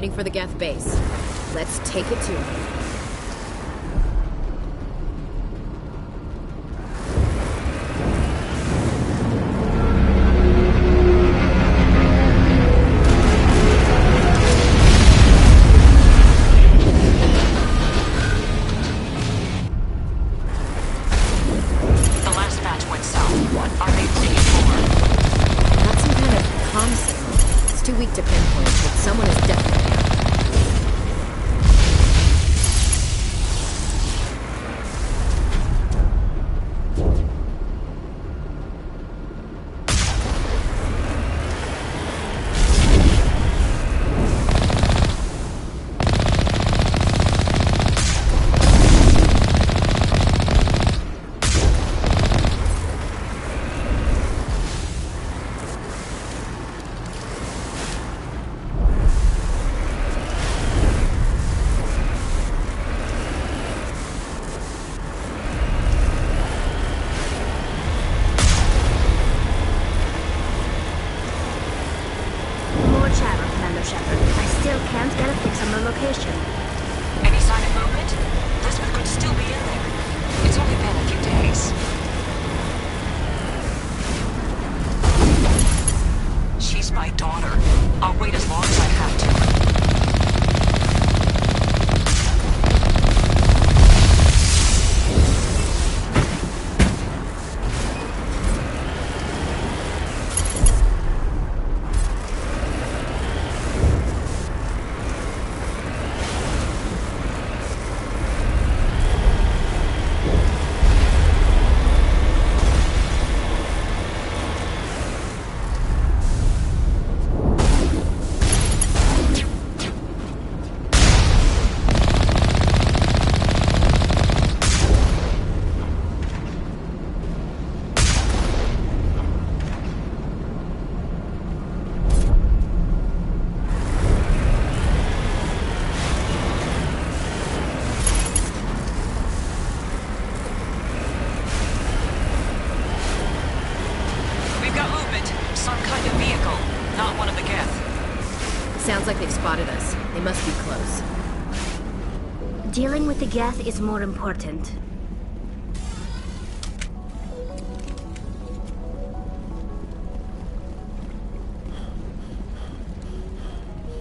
heading for the Geth base. Let's take it to him. Sounds like they've spotted us. They must be close. Dealing with the Geth is more important.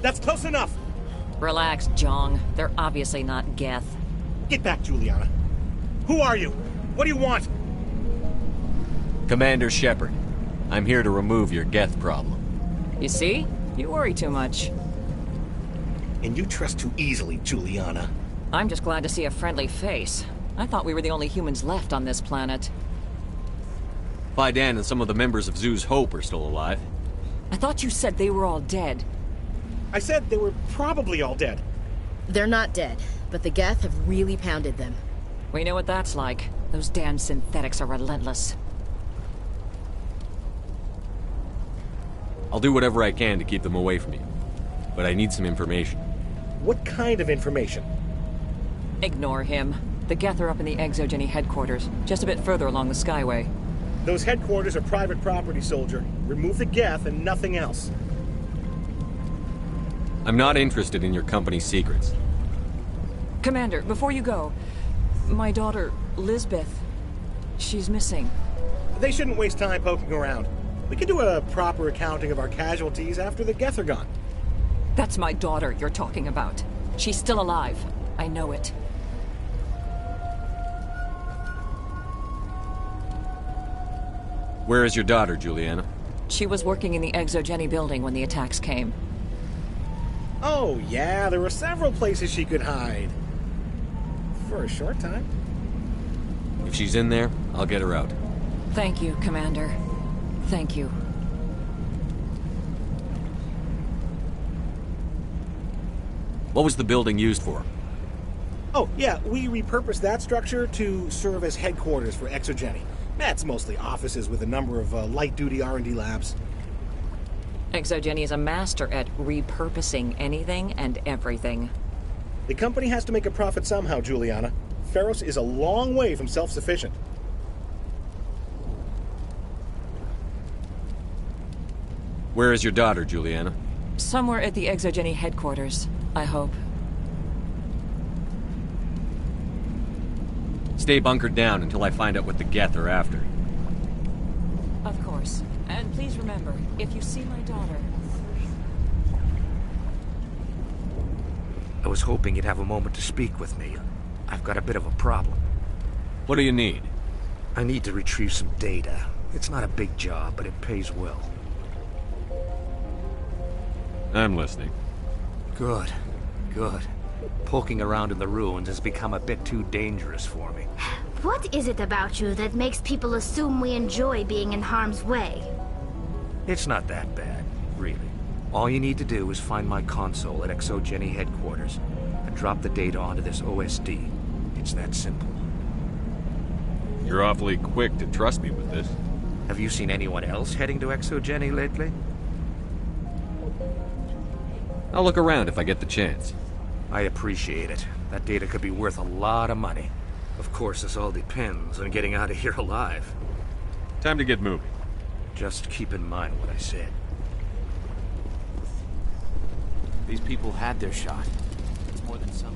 That's close enough! Relax, Jong. They're obviously not Geth. Get back, Juliana. Who are you? What do you want? Commander Shepard. I'm here to remove your Geth problem. You see? You worry too much. And you trust too easily, Juliana. I'm just glad to see a friendly face. I thought we were the only humans left on this planet. Fidan and some of the members of Zoo's Hope are still alive. I thought you said they were all dead. I said they were probably all dead. They're not dead, but the Geth have really pounded them. We know what that's like. Those damn synthetics are relentless. I'll do whatever I can to keep them away from you. But I need some information. What kind of information? Ignore him. The Geth are up in the ExoGeni headquarters, just a bit further along the Skyway. Those headquarters are private property, soldier. Remove the Geth and nothing else. I'm not interested in your company's secrets. Commander, before you go, my daughter, Lisbeth, she's missing. They shouldn't waste time poking around. We can do a proper accounting of our casualties after the Geth are gone. That's my daughter you're talking about. She's still alive. I know it. Where is your daughter, Juliana? She was working in the ExoGeni building when the attacks came. Oh, yeah, there were several places she could hide. For a short time. If she's in there, I'll get her out. Thank you, Commander. Thank you. What was the building used for? Oh, yeah, we repurposed that structure to serve as headquarters for ExoGeni. That's mostly offices with a number of light-duty R&D labs. ExoGeni is a master at repurposing anything and everything. The company has to make a profit somehow, Juliana. Feros is a long way from self-sufficient. Where is your daughter, Juliana? Somewhere at the ExoGeni headquarters, I hope. Stay bunkered down until I find out what the Geth are after. Of course. And please remember, if you see my daughter... I was hoping you'd have a moment to speak with me. I've got a bit of a problem. What do you need? I need to retrieve some data. It's not a big job, but it pays well. I'm listening. Good. Good. Poking around in the ruins has become a bit too dangerous for me. What is it about you that makes people assume we enjoy being in harm's way? It's not that bad, really. All you need to do is find my console at ExoGeni headquarters and drop the data onto this OSD. It's that simple. You're awfully quick to trust me with this. Have you seen anyone else heading to ExoGeni lately? I'll look around if I get the chance. I appreciate it. That data could be worth a lot of money. Of course, this all depends on getting out of here alive. Time to get moving. Just keep in mind what I said. These people had their shot. It's more than some.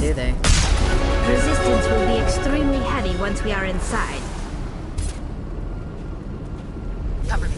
Do they? Resistance will be extremely heavy once we are inside. Cover me.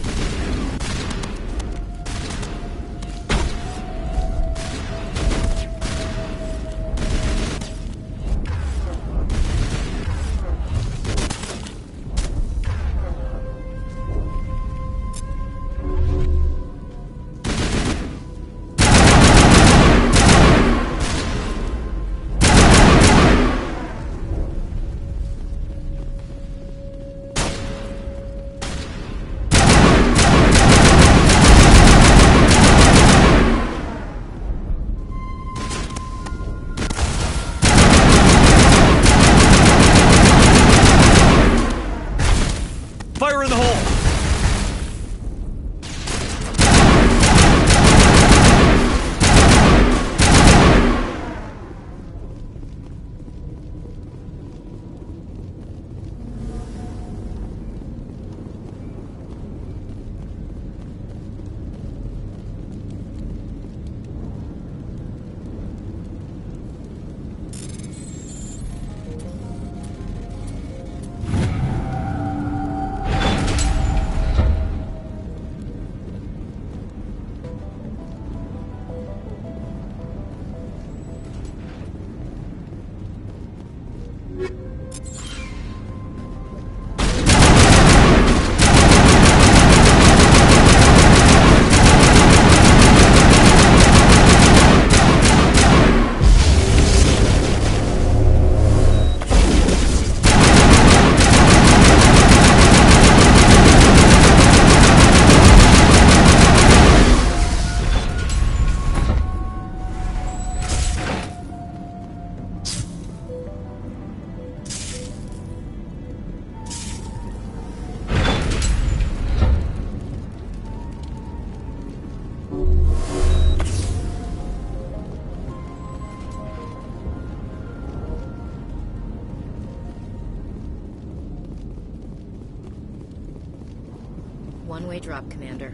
one-way drop, Commander.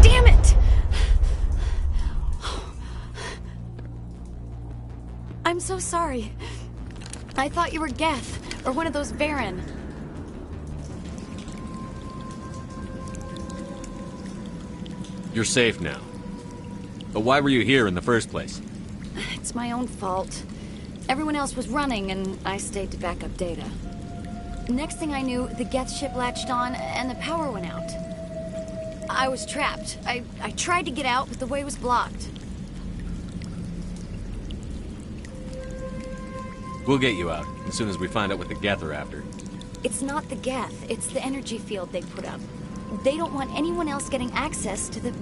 Damn it! I'm so sorry. I thought you were Geth, or one of those Varen. You're safe now. But why were you here in the first place? It's my own fault. Everyone else was running, and I stayed to back up data. Next thing I knew, the Geth ship latched on, and the power went out. I was trapped. I tried to get out, but the way was blocked. We'll get you out, as soon as we find out what the Geth are after. It's not the Geth, it's the energy field they put up. They don't want anyone else getting access to the...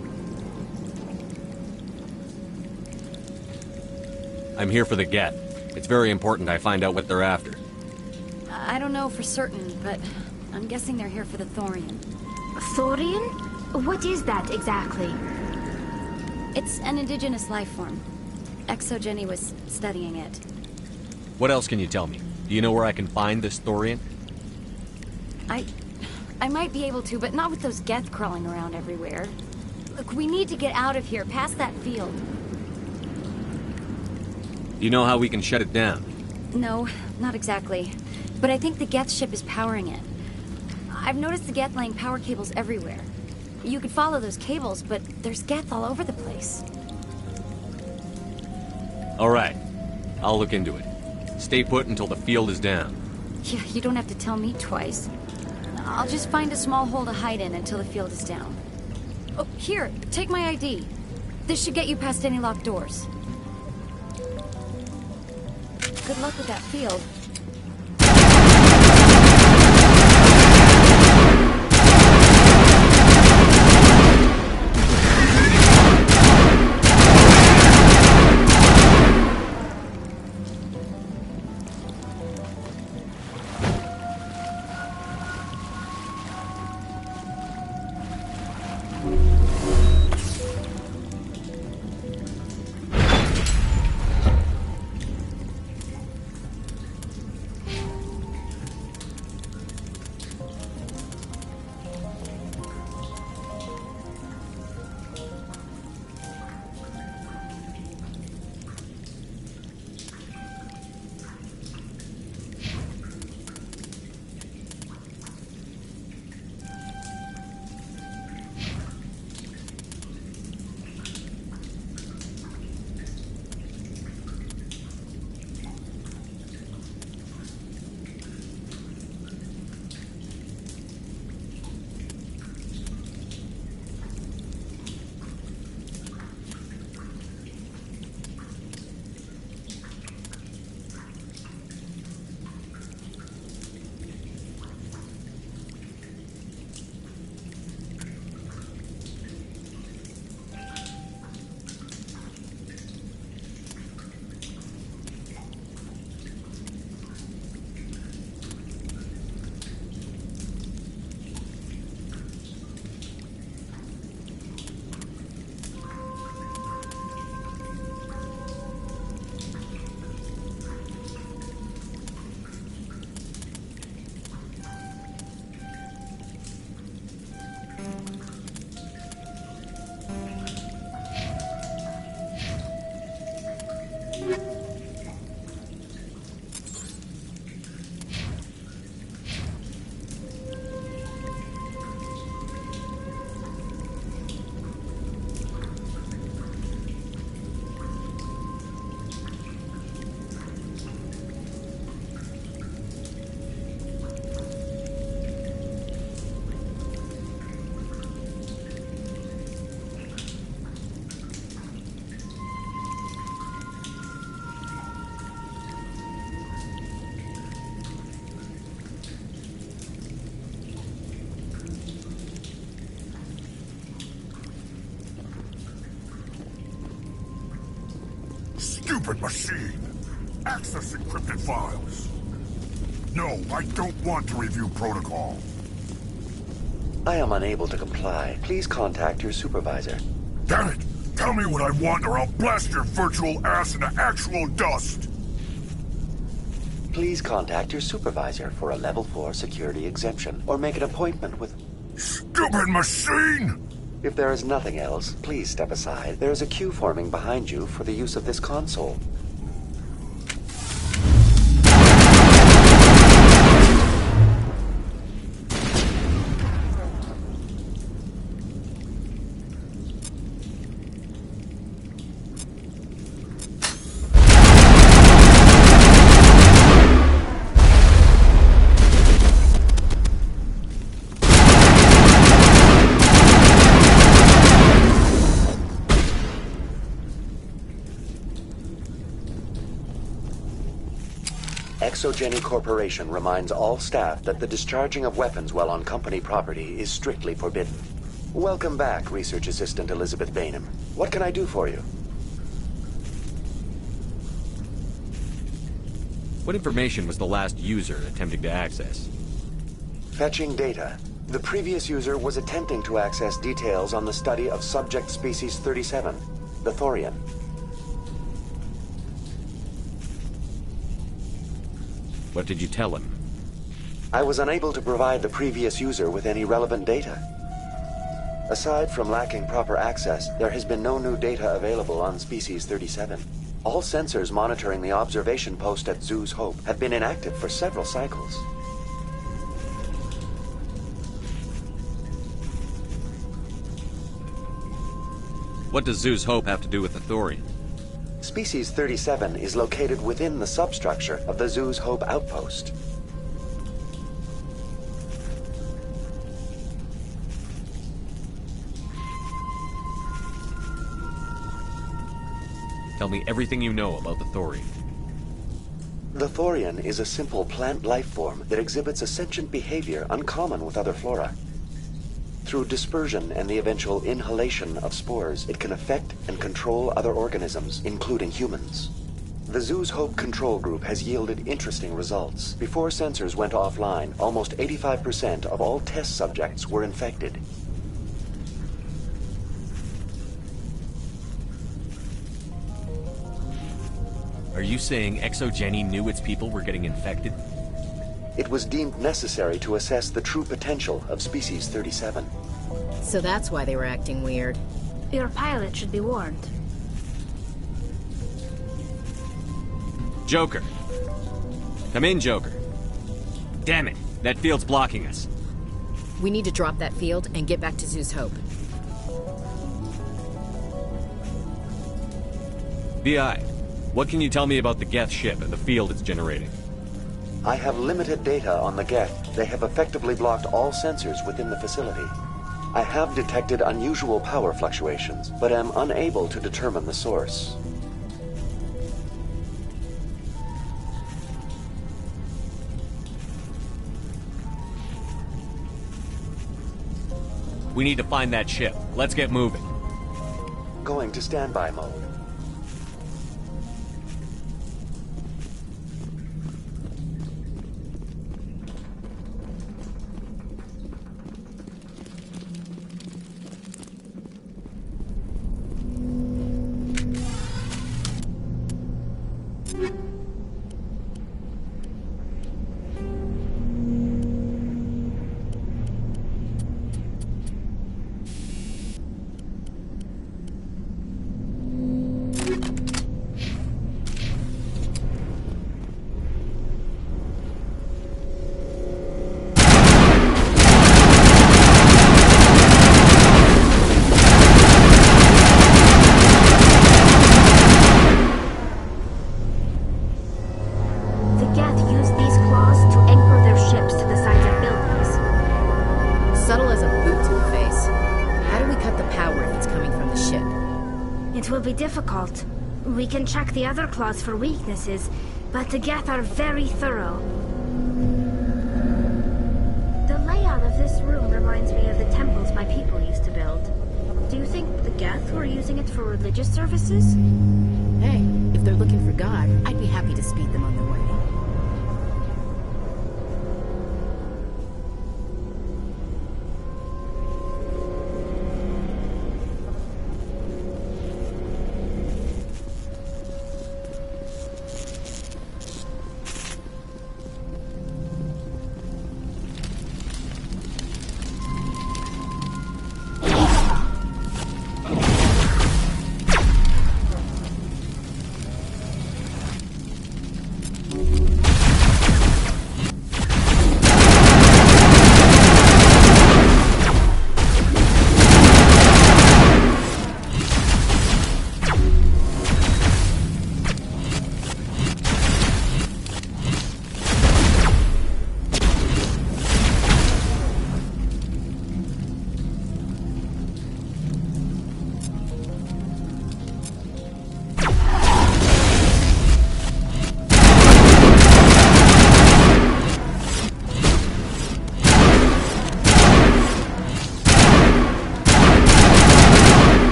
I'm here for the Geth. It's very important I find out what they're after. I don't know for certain, but I'm guessing they're here for the Thorian. Thorian? What is that exactly? It's an indigenous life form. ExoGeni was studying it. What else can you tell me? Do you know where I can find this Thorian? I might be able to, but not with those Geth crawling around everywhere. Look, we need to get out of here, past that field. Do you know how we can shut it down? No, not exactly. But I think the Geth ship is powering it. I've noticed the Geth laying power cables everywhere. You could follow those cables, but there's Geth all over the place. All right. I'll look into it. Stay put until the field is down. Yeah, you don't have to tell me twice. I'll just find a small hole to hide in until the field is down. Oh, here, take my ID. This should get you past any locked doors. Good luck with that field. Stupid machine! Access encrypted files! No, I don't want to review protocol. I am unable to comply. Please contact your supervisor. Damn it! Tell me what I want or I'll blast your virtual ass into actual dust! Please contact your supervisor for a Level 4 security exemption, or make an appointment with... Stupid machine! If there is nothing else, please step aside. There is a queue forming behind you for the use of this console. ExoGeni Corporation reminds all staff that the discharging of weapons while on company property is strictly forbidden. Welcome back, Research Assistant Elizabeth Bainham. What can I do for you? What information was the last user attempting to access? Fetching data. The previous user was attempting to access details on the study of subject species 37, the Thorian. What did you tell him? I was unable to provide the previous user with any relevant data. Aside from lacking proper access, there has been no new data available on Species 37. All sensors monitoring the observation post at Zoo's Hope have been inactive for several cycles. What does Zoo's Hope have to do with the Thorian? Species 37 is located within the substructure of the Zoo's Hope outpost. Tell me everything you know about the Thorian. The Thorian is a simple plant life form that exhibits a sentient behavior uncommon with other flora. Through dispersion and the eventual inhalation of spores, it can affect and control other organisms, including humans. The Zoo's Hope control group has yielded interesting results. Before sensors went offline, almost 85% of all test subjects were infected. Are you saying ExoGeni knew its people were getting infected? It was deemed necessary to assess the true potential of Species 37. So that's why they were acting weird. Your pilot should be warned. Joker. Come in, Joker. Damn it, that field's blocking us. We need to drop that field and get back to Zoo's Hope. VI, what can you tell me about the Geth ship and the field it's generating? I have limited data on the Geth. They have effectively blocked all sensors within the facility. I have detected unusual power fluctuations, but am unable to determine the source. We need to find that ship. Let's get moving. Going to standby mode. Difficult. We can check the other claws for weaknesses, but the Geth are very thorough. The layout of this room reminds me of the temples my people used to build. Do you think the Geth were using it for religious services? Hey, if they're looking for God, I'd be happy to speed them on their way.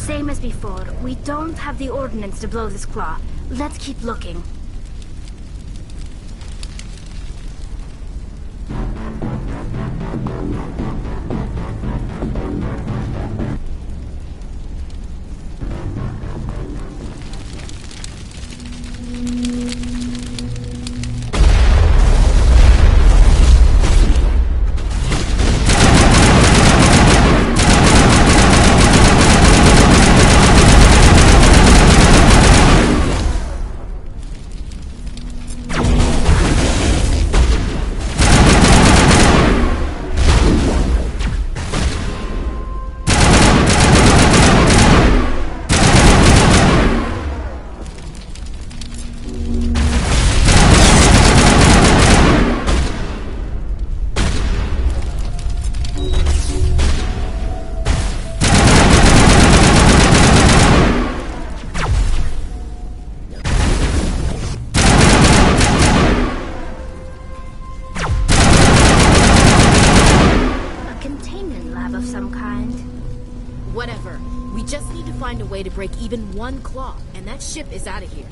Same as before, we don't have the ordnance to blow this claw. Let's keep looking. Whatever. We just need to find a way to break even one claw, and that ship is out of here.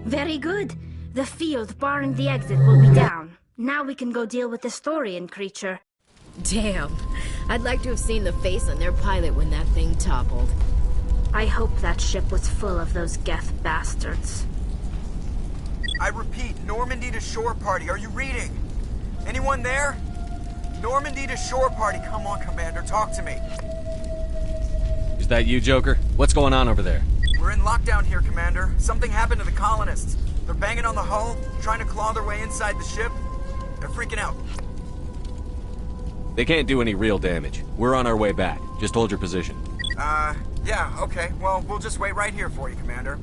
Very good. The field barring the exit will be down. Now we can go deal with the Storian creature. Damn. I'd like to have seen the face on their pilot when that thing toppled. I hope that ship was full of those Geth bastards. I repeat, Normandy to shore party. Are you reading? Anyone there? Normandy to shore party. Come on, Commander, talk to me. Is that you, Joker? What's going on over there? We're in lockdown here, Commander. Something happened to the colonists. They're banging on the hull, trying to claw their way inside the ship. They're freaking out. They can't do any real damage. We're on our way back. Just hold your position. Yeah, okay. Well, we'll just wait right here for you, Commander.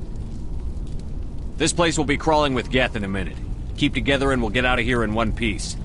This place will be crawling with Geth in a minute. Keep together and we'll get out of here in one piece.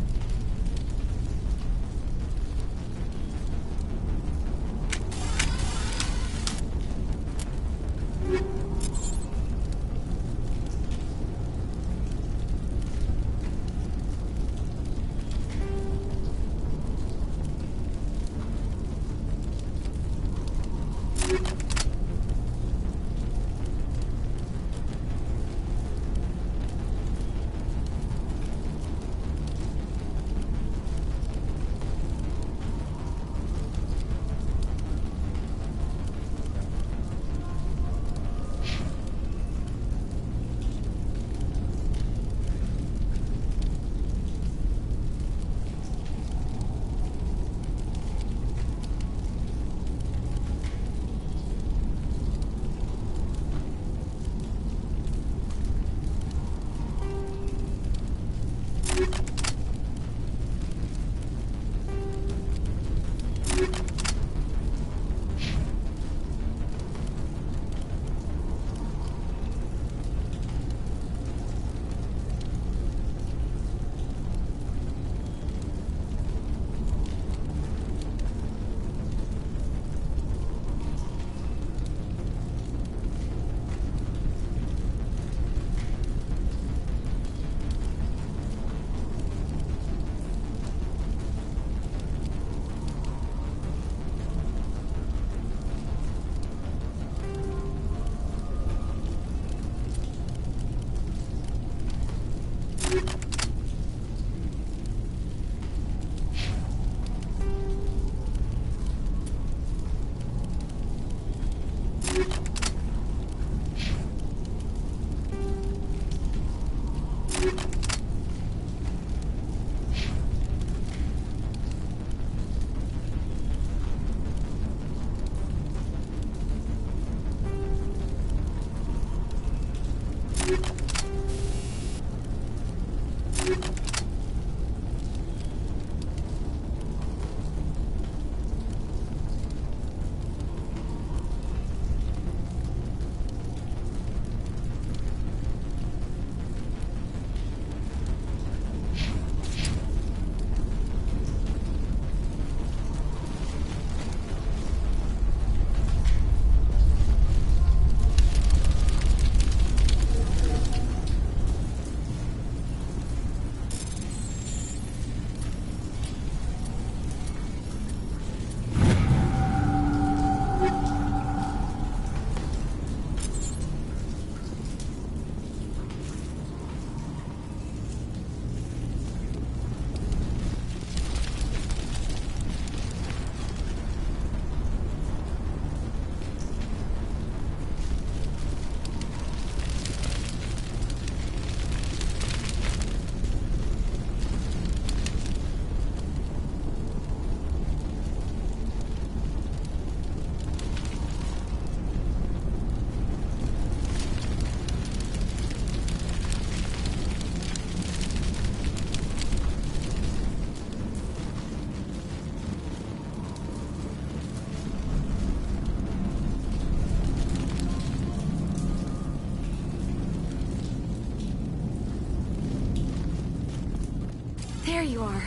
There you are.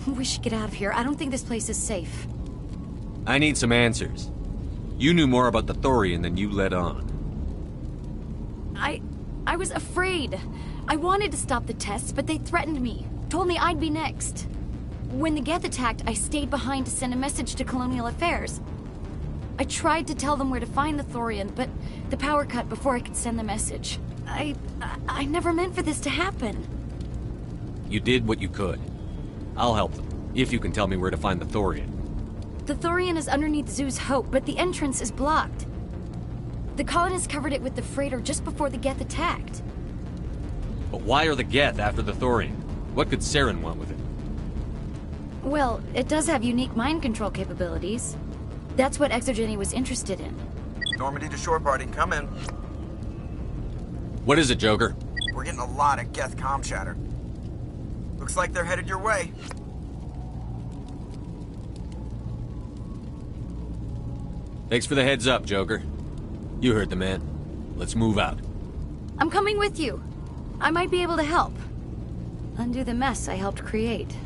We should get out of here. I don't think this place is safe. I need some answers. You knew more about the Thorian than you let on. I was afraid. I wanted to stop the tests, but they threatened me. Told me I'd be next. When the Geth attacked, I stayed behind to send a message to Colonial Affairs. I tried to tell them where to find the Thorian, but the power cut before I could send the message. I never meant for this to happen. You did what you could. I'll help them, if you can tell me where to find the Thorian. The Thorian is underneath Zoo's Hope, but the entrance is blocked. The colonists covered it with the freighter just before the Geth attacked. But why are the Geth after the Thorian? What could Saren want with it? Well, it does have unique mind control capabilities. That's what ExoGeni was interested in. Normandy to shore party, come in. What is it, Joker? We're getting a lot of Geth comm chatter. Looks like they're headed your way. Thanks for the heads up, Joker. You heard the man. Let's move out. I'm coming with you. I might be able to help. Undo the mess I helped create.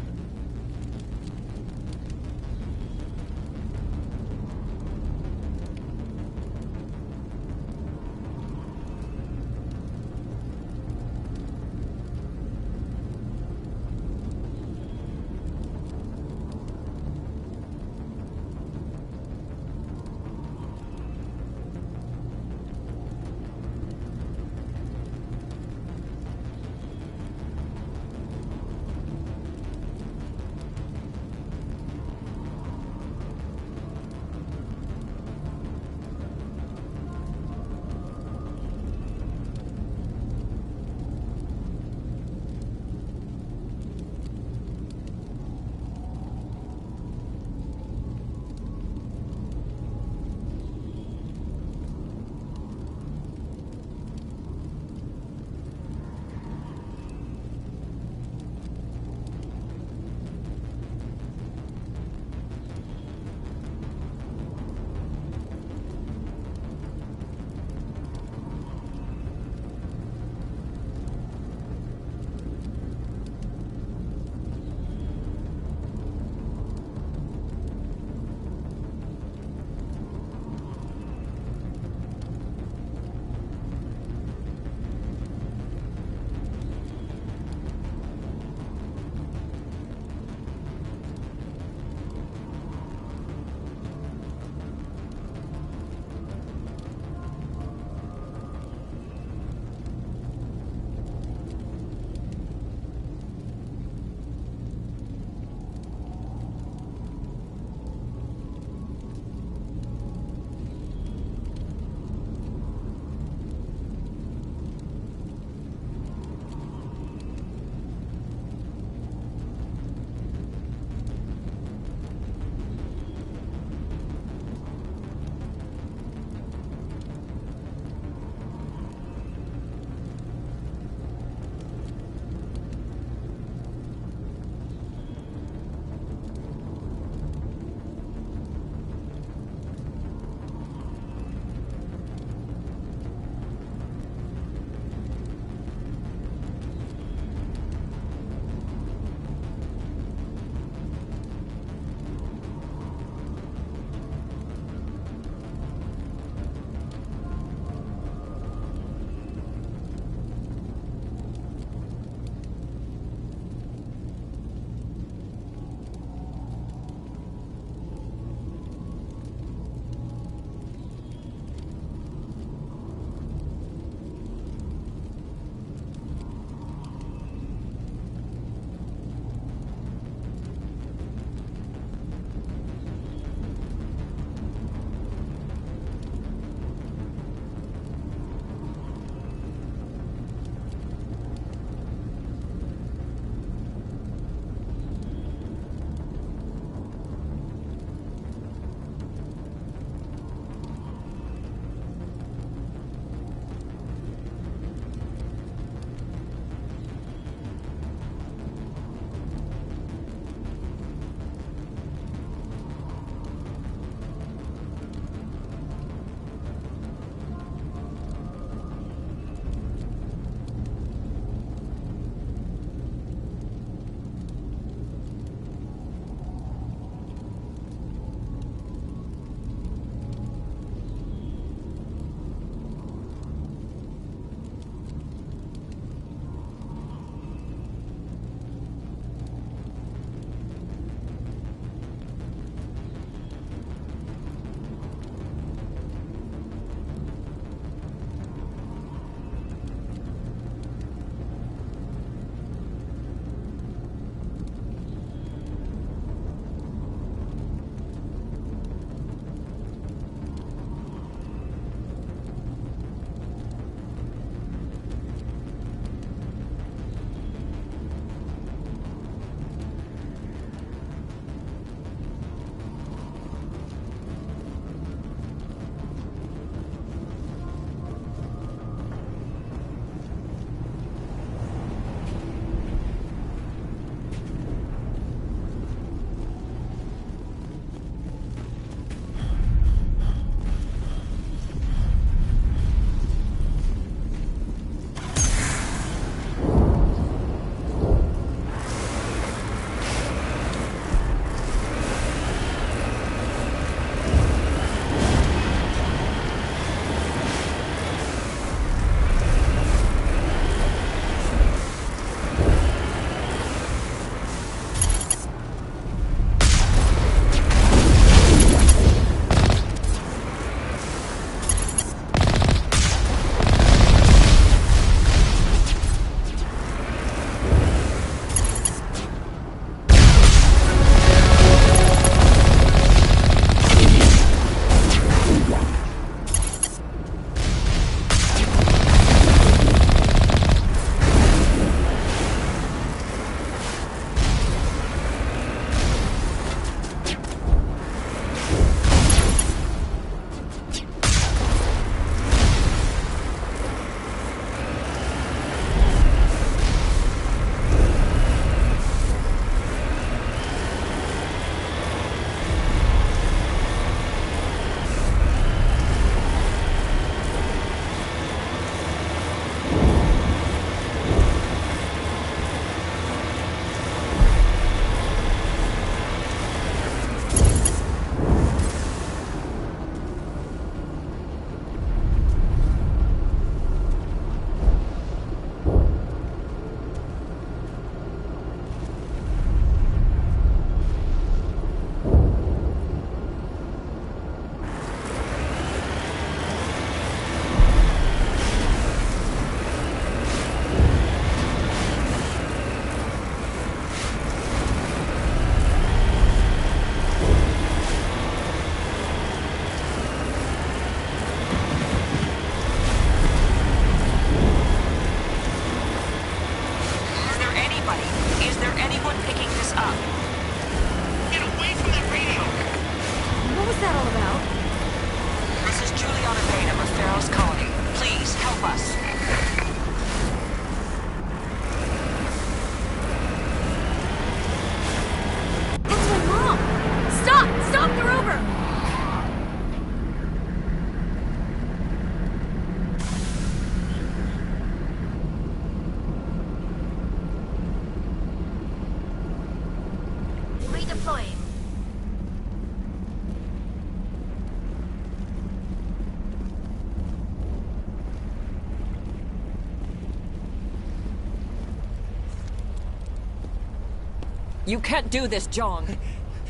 You can't do this, Jong.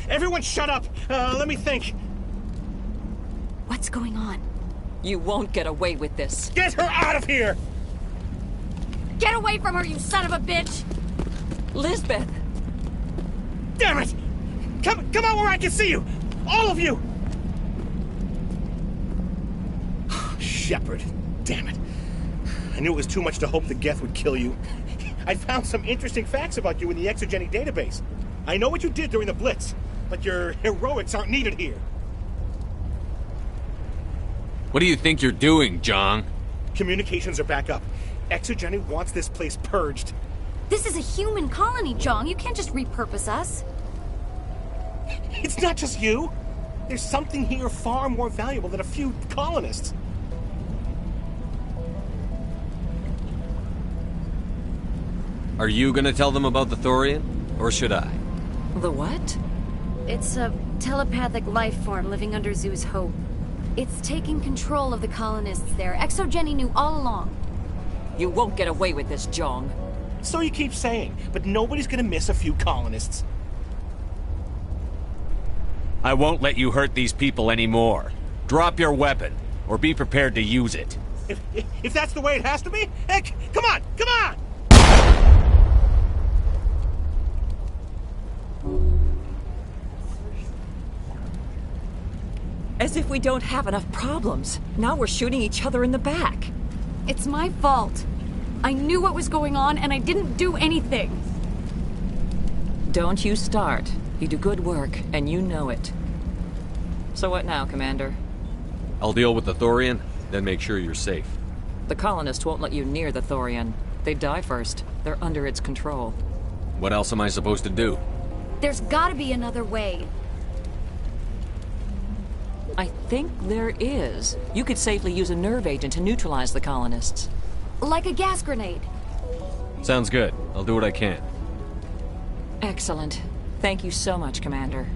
Everyone shut up! Let me think. What's going on? You won't get away with this. Get her out of here! Get away from her, you son of a bitch! Lisbeth! Damn it! Come out where I can see you! All of you! Shepard, damn it. I knew it was too much to hope the Geth would kill you. I found some interesting facts about you in the ExoGeni database. I know what you did during the Blitz, but your heroics aren't needed here. What do you think you're doing, Jong? Communications are back up. ExoGeni wants this place purged. This is a human colony, Jong. You can't just repurpose us. It's not just you. There's something here far more valuable than a few colonists. Are you gonna tell them about the Thorian? Or should I? The what? It's a telepathic life form living under Zoo's hope. It's taking control of the colonists there. ExoGeni knew all along. You won't get away with this, Jong. So you keep saying, but nobody's gonna miss a few colonists. I won't let you hurt these people anymore. Drop your weapon, or be prepared to use it. If that's the way it has to be, heck, come on! As if we don't have enough problems. Now we're shooting each other in the back. It's my fault. I knew what was going on, and I didn't do anything. Don't you start. You do good work, and you know it. So what now, Commander? I'll deal with the Thorian, then make sure you're safe. The colonists won't let you near the Thorian. They'd die first. They're under its control. What else am I supposed to do? There's gotta be another way. I think there is. You could safely use a nerve agent to neutralize the colonists. Like a gas grenade. Sounds good. I'll do what I can. Excellent. Thank you so much, Commander.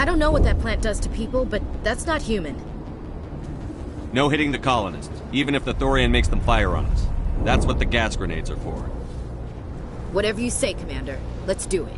I don't know what that plant does to people, but that's not human. No hitting the colonists, even if the Thorian makes them fire on us. That's what the gas grenades are for. Whatever you say, Commander. Let's do it.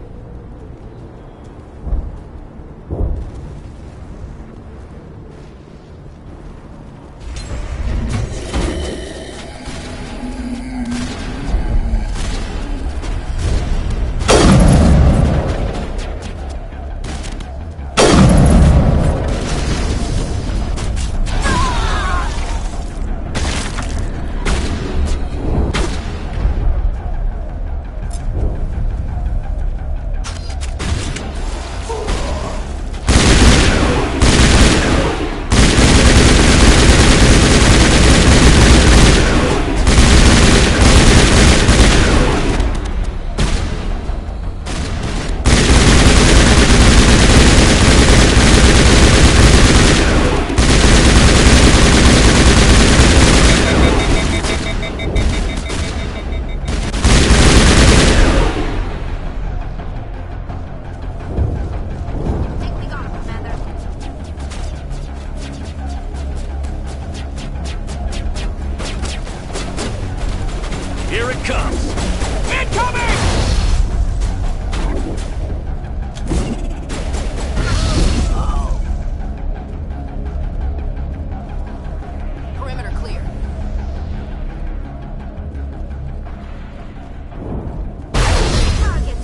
Here it comes! Incoming! Perimeter clear. Target.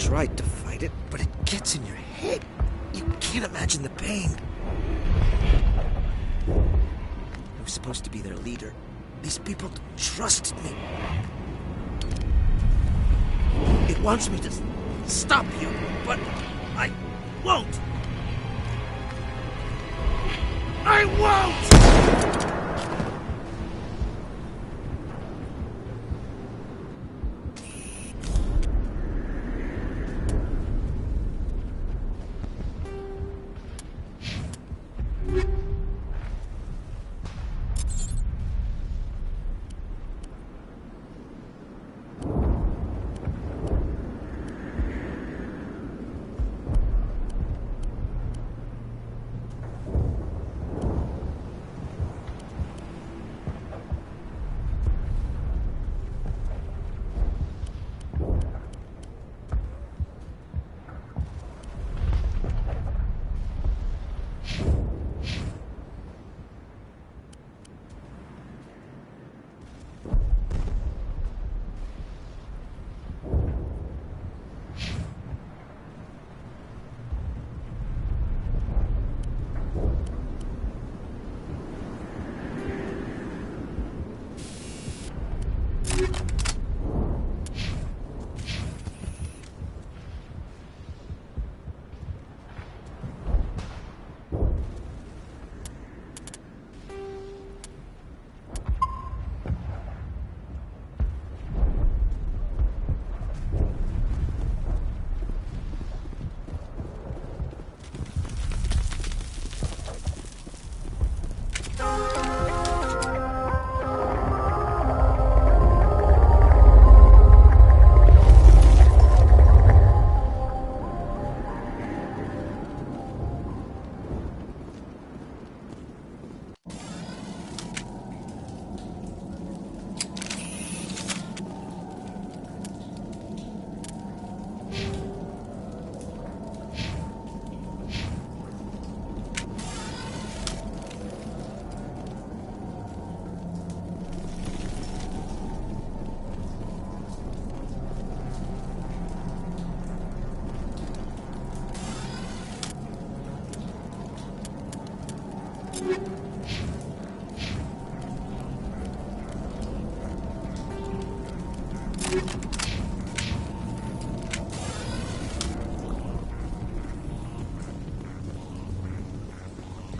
tried to fight it, but it gets in your head. You can't imagine the pain. I was supposed to be their leader. These people trusted me. It wants me to stop you, but I won't. I won't!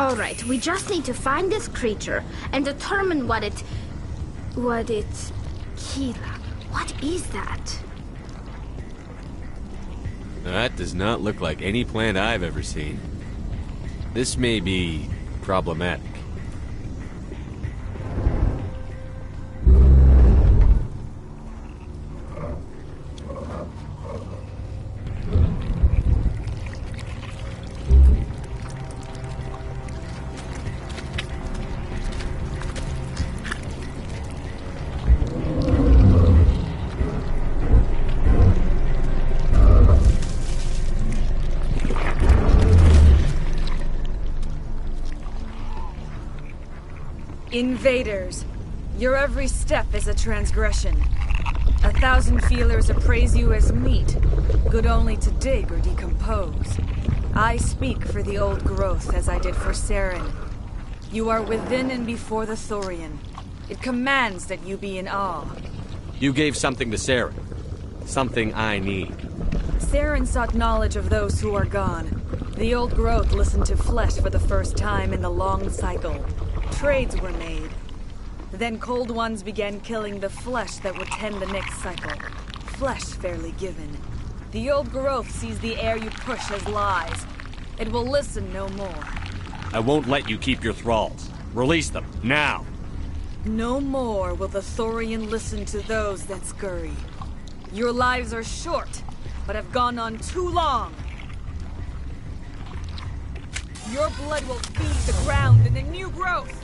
Alright, we just need to find this creature and determine what it... Kira, what is that? That does not look like any plant I've ever seen. This may be problematic. Invaders, your every step is a transgression. 1,000 feelers appraise you as meat, good only to dig or decompose. I speak for the old growth as I did for Saren. You are within and before the Thorian. It commands that you be in awe. You gave something to Saren. Something I need. Saren sought knowledge of those who are gone. The old growth listened to flesh for the first time in the long cycle. Trades were made. Then cold ones began killing the flesh that would tend the next cycle. Flesh fairly given. The old growth sees the air you push as lies. It will listen no more. I won't let you keep your thralls. Release them, now! No more will the Thorian listen to those that scurry. Your lives are short, but have gone on too long. Your blood will feed the ground in a new growth.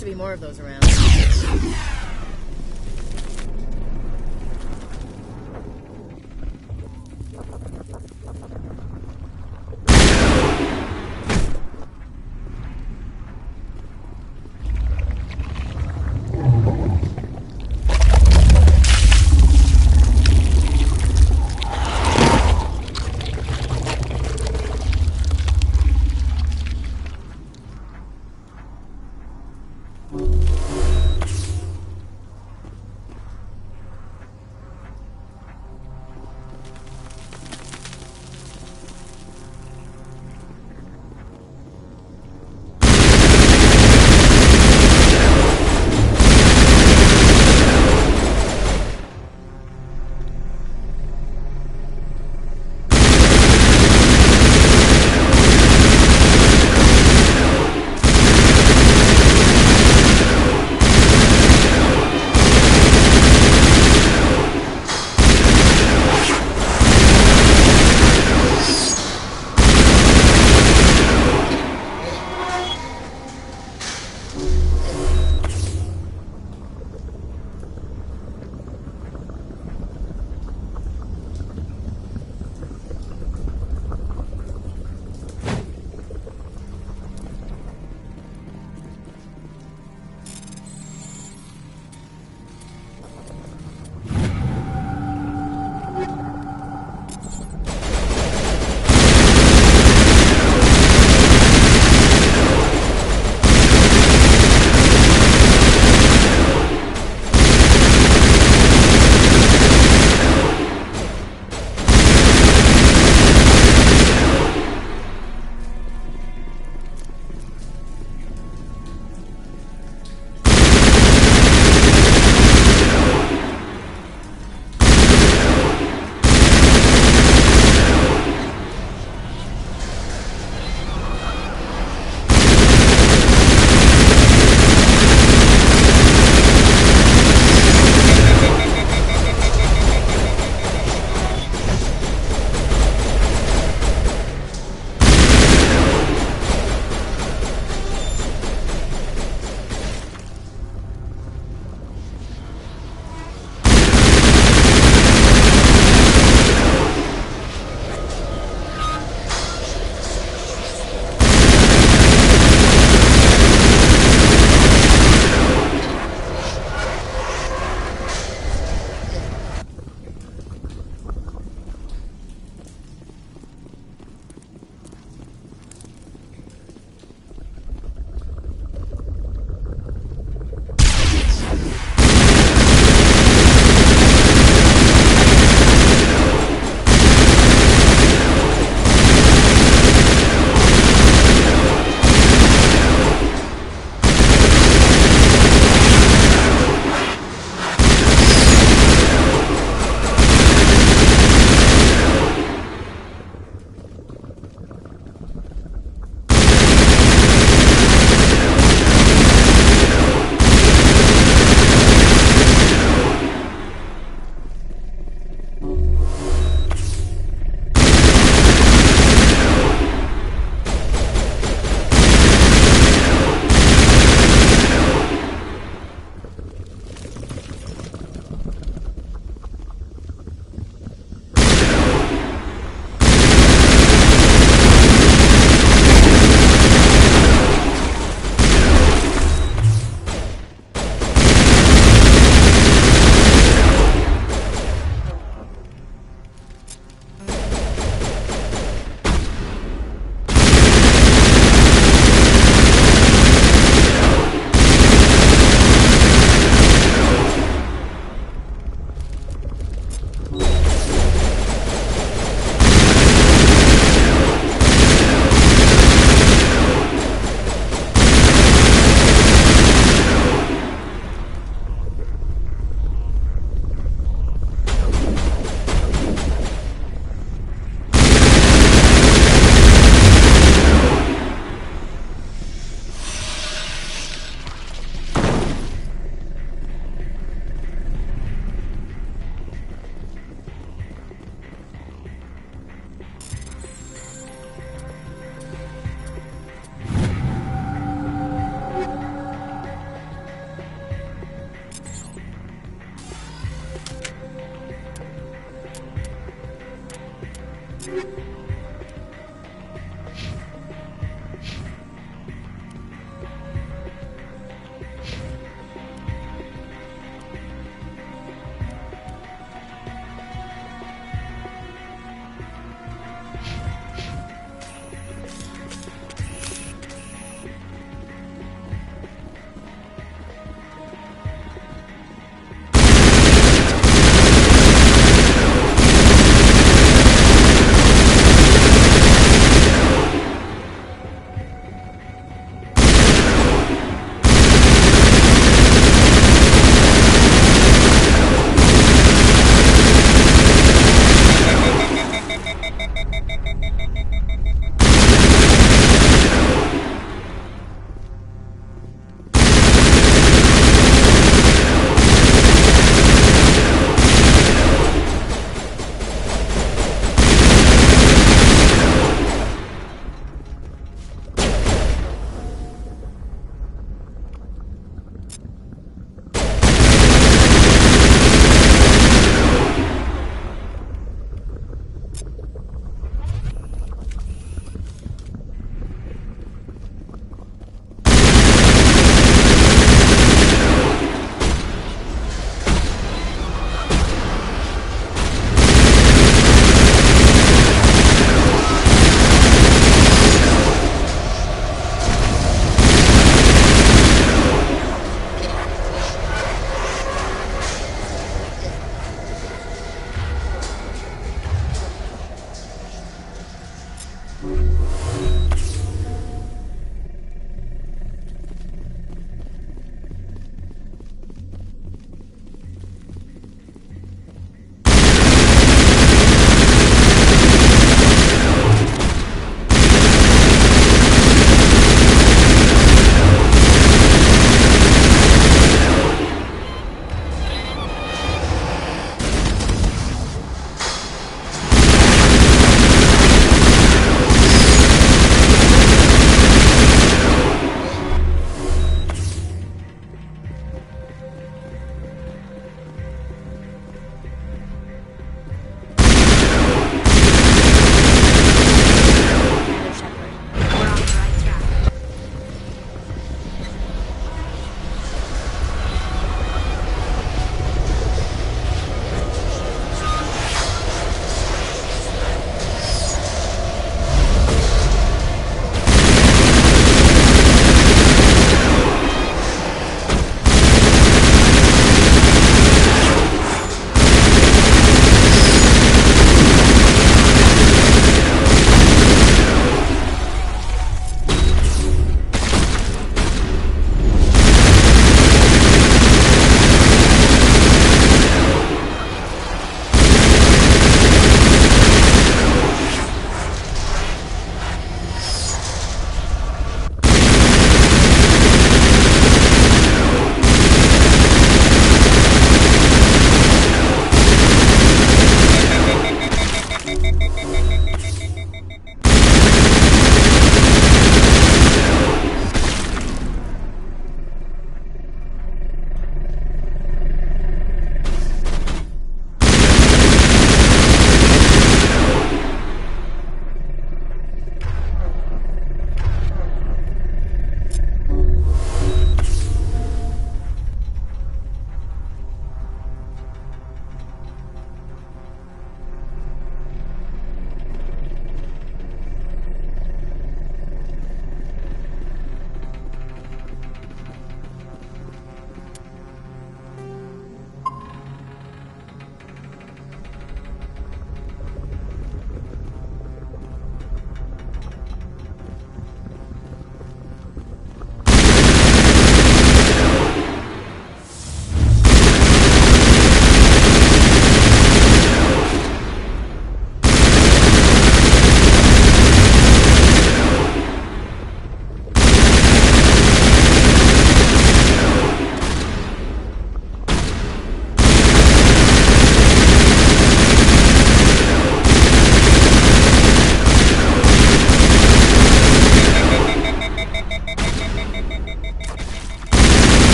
to be more of those around.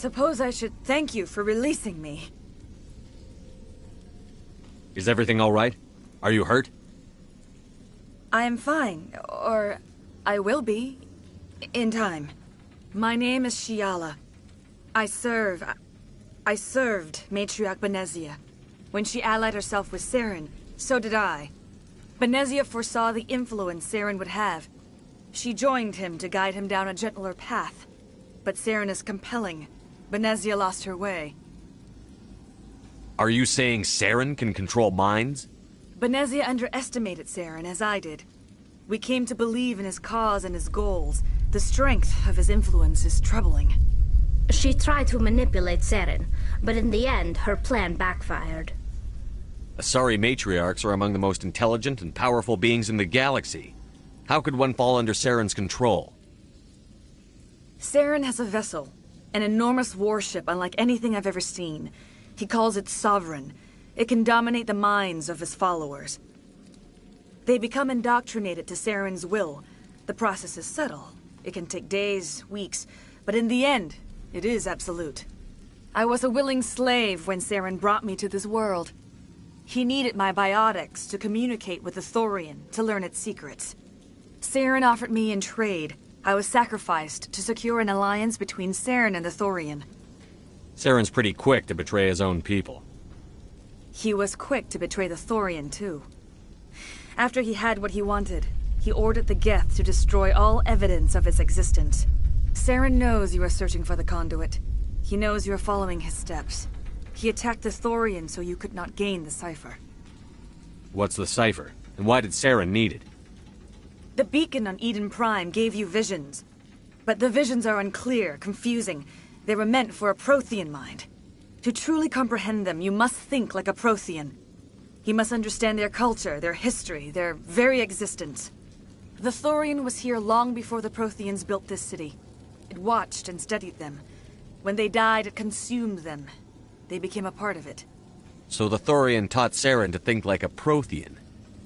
suppose I should thank you for releasing me. Is everything all right? Are you hurt? I am fine, or I will be, in time. My name is Shiala. I served Matriarch Benezia. When she allied herself with Saren, so did I. Benezia foresaw the influence Saren would have. She joined him to guide him down a gentler path. But Saren is compelling. Benezia lost her way. Are you saying Saren can control minds? Benezia underestimated Saren, as I did. We came to believe in his cause and his goals. The strength of his influence is troubling. She tried to manipulate Saren, but in the end, her plan backfired. Asari matriarchs are among the most intelligent and powerful beings in the galaxy. How could one fall under Saren's control? Saren has a vessel, an enormous warship unlike anything I've ever seen. He calls it Sovereign. It can dominate the minds of his followers. They become indoctrinated to Saren's will. The process is subtle. It can take days, weeks, but in the end, it is absolute. I was a willing slave when Saren brought me to this world. He needed my biotics to communicate with the Thorian, to learn its secrets. Saren offered me in trade. I was sacrificed to secure an alliance between Saren and the Thorian. Saren's pretty quick to betray his own people. He was quick to betray the Thorian, too. After he had what he wanted, he ordered the Geth to destroy all evidence of its existence. Saren knows you are searching for the conduit. He knows you are following his steps. He attacked the Thorian so you could not gain the cipher. What's the cipher? And why did Saren need it? The beacon on Eden Prime gave you visions. But the visions are unclear, confusing. They were meant for a Prothean mind. To truly comprehend them, you must think like a Prothean. You must understand their culture, their history, their very existence. The Thorian was here long before the Protheans built this city. It watched and studied them. When they died, it consumed them. They became a part of it. So the Thorian taught Saren to think like a Prothean.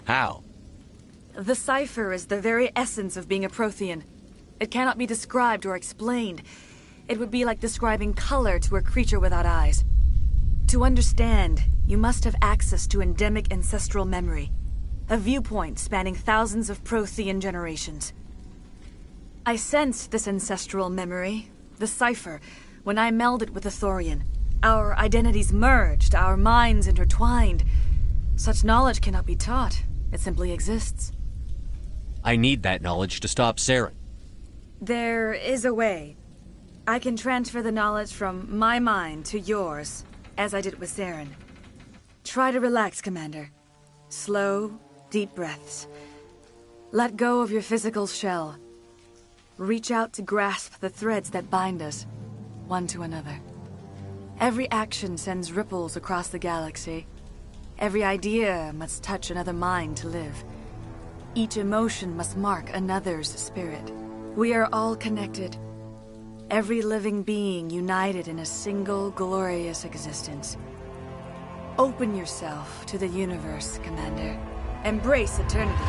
How? The cipher is the very essence of being a Prothean. It cannot be described or explained. It would be like describing color to a creature without eyes. To understand, you must have access to endemic ancestral memory. A viewpoint spanning thousands of Prothean generations. I sensed this ancestral memory, the cipher, when I melded with the Thorian. Our identities merged, our minds intertwined. Such knowledge cannot be taught. It simply exists. I need that knowledge to stop Saren. There is a way. I can transfer the knowledge from my mind to yours, as I did with Saren. Try to relax, Commander. Slow, deep breaths. Let go of your physical shell. Reach out to grasp the threads that bind us, one to another. Every action sends ripples across the galaxy. Every idea must touch another mind to live. Each emotion must mark another's spirit. We are all connected. Every living being united in a single glorious existence. Open yourself to the universe, Commander. Embrace eternity.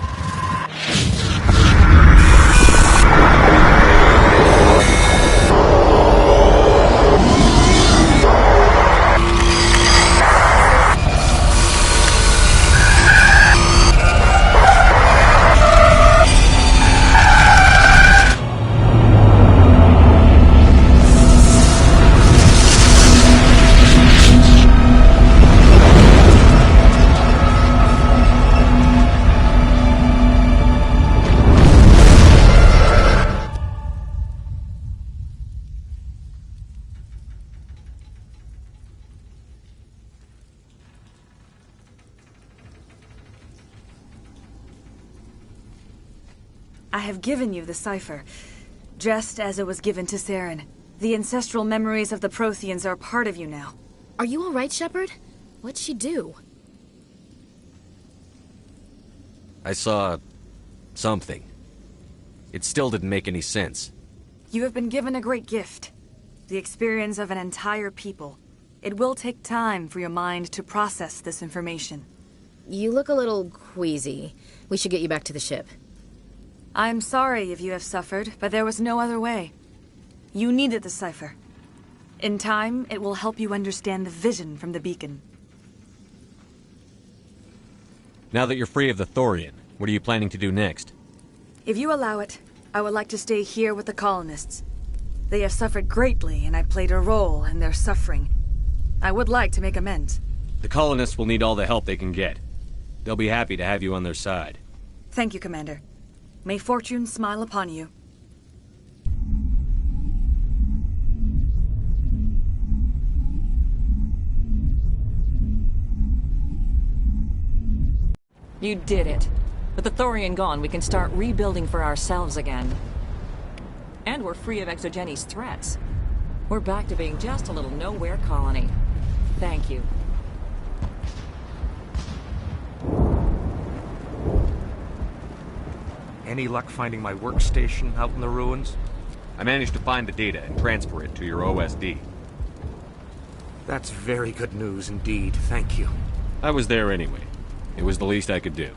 I have given you the cipher, just as it was given to Saren. The ancestral memories of the Protheans are a part of you now. Are you all right, Shepard? What'd she do? I saw... something. It still didn't make any sense. You have been given a great gift. The experience of an entire people. It will take time for your mind to process this information. You look a little queasy. We should get you back to the ship. I'm sorry if you have suffered, but there was no other way. You needed the cipher. In time, it will help you understand the vision from the beacon. Now that you're free of the Thorian, what are you planning to do next? If you allow it, I would like to stay here with the colonists. They have suffered greatly, and I played a role in their suffering. I would like to make amends. The colonists will need all the help they can get. They'll be happy to have you on their side. Thank you, Commander. May fortune smile upon you. You did it. With the Thorian gone, we can start rebuilding for ourselves again. And we're free of ExoGeni's threats. We're back to being just a little nowhere colony. Thank you. Any luck finding my workstation out in the ruins? I managed to find the data and transfer it to your OSD. That's very good news indeed, thank you. I was there anyway. It was the least I could do.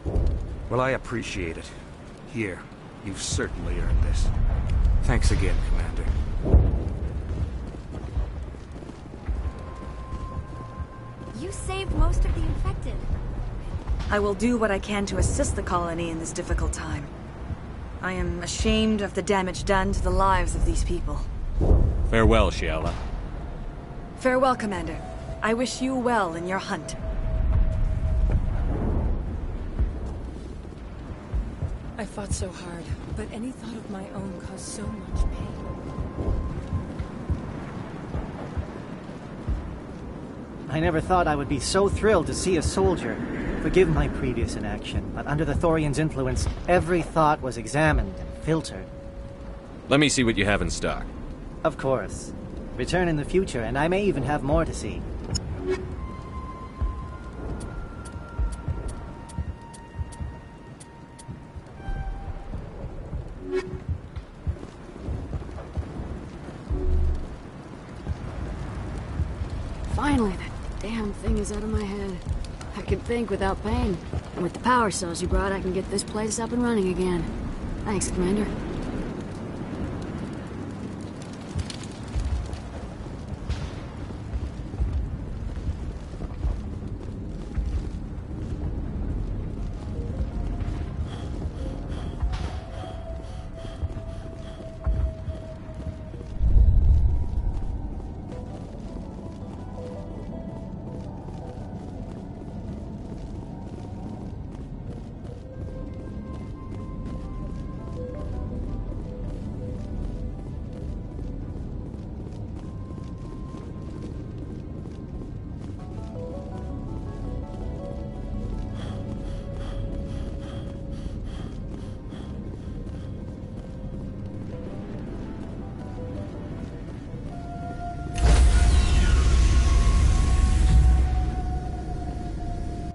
Well, I appreciate it. Here, you've certainly earned this. Thanks again, Commander. You saved most of the infected. I will do what I can to assist the colony in this difficult time. I am ashamed of the damage done to the lives of these people. Farewell, Shiala. Farewell, Commander. I wish you well in your hunt. I fought so hard, but any thought of my own caused so much pain. I never thought I would be so thrilled to see a soldier. Forgive my previous inaction, but under the Thorian's influence, every thought was examined and filtered. Let me see what you have in stock. Of course. Return in the future, and I may even have more to see. Finally, that damn thing is out of my head. I can think without pain. And with the power cells you brought, I can get this place up and running again. Thanks, Commander.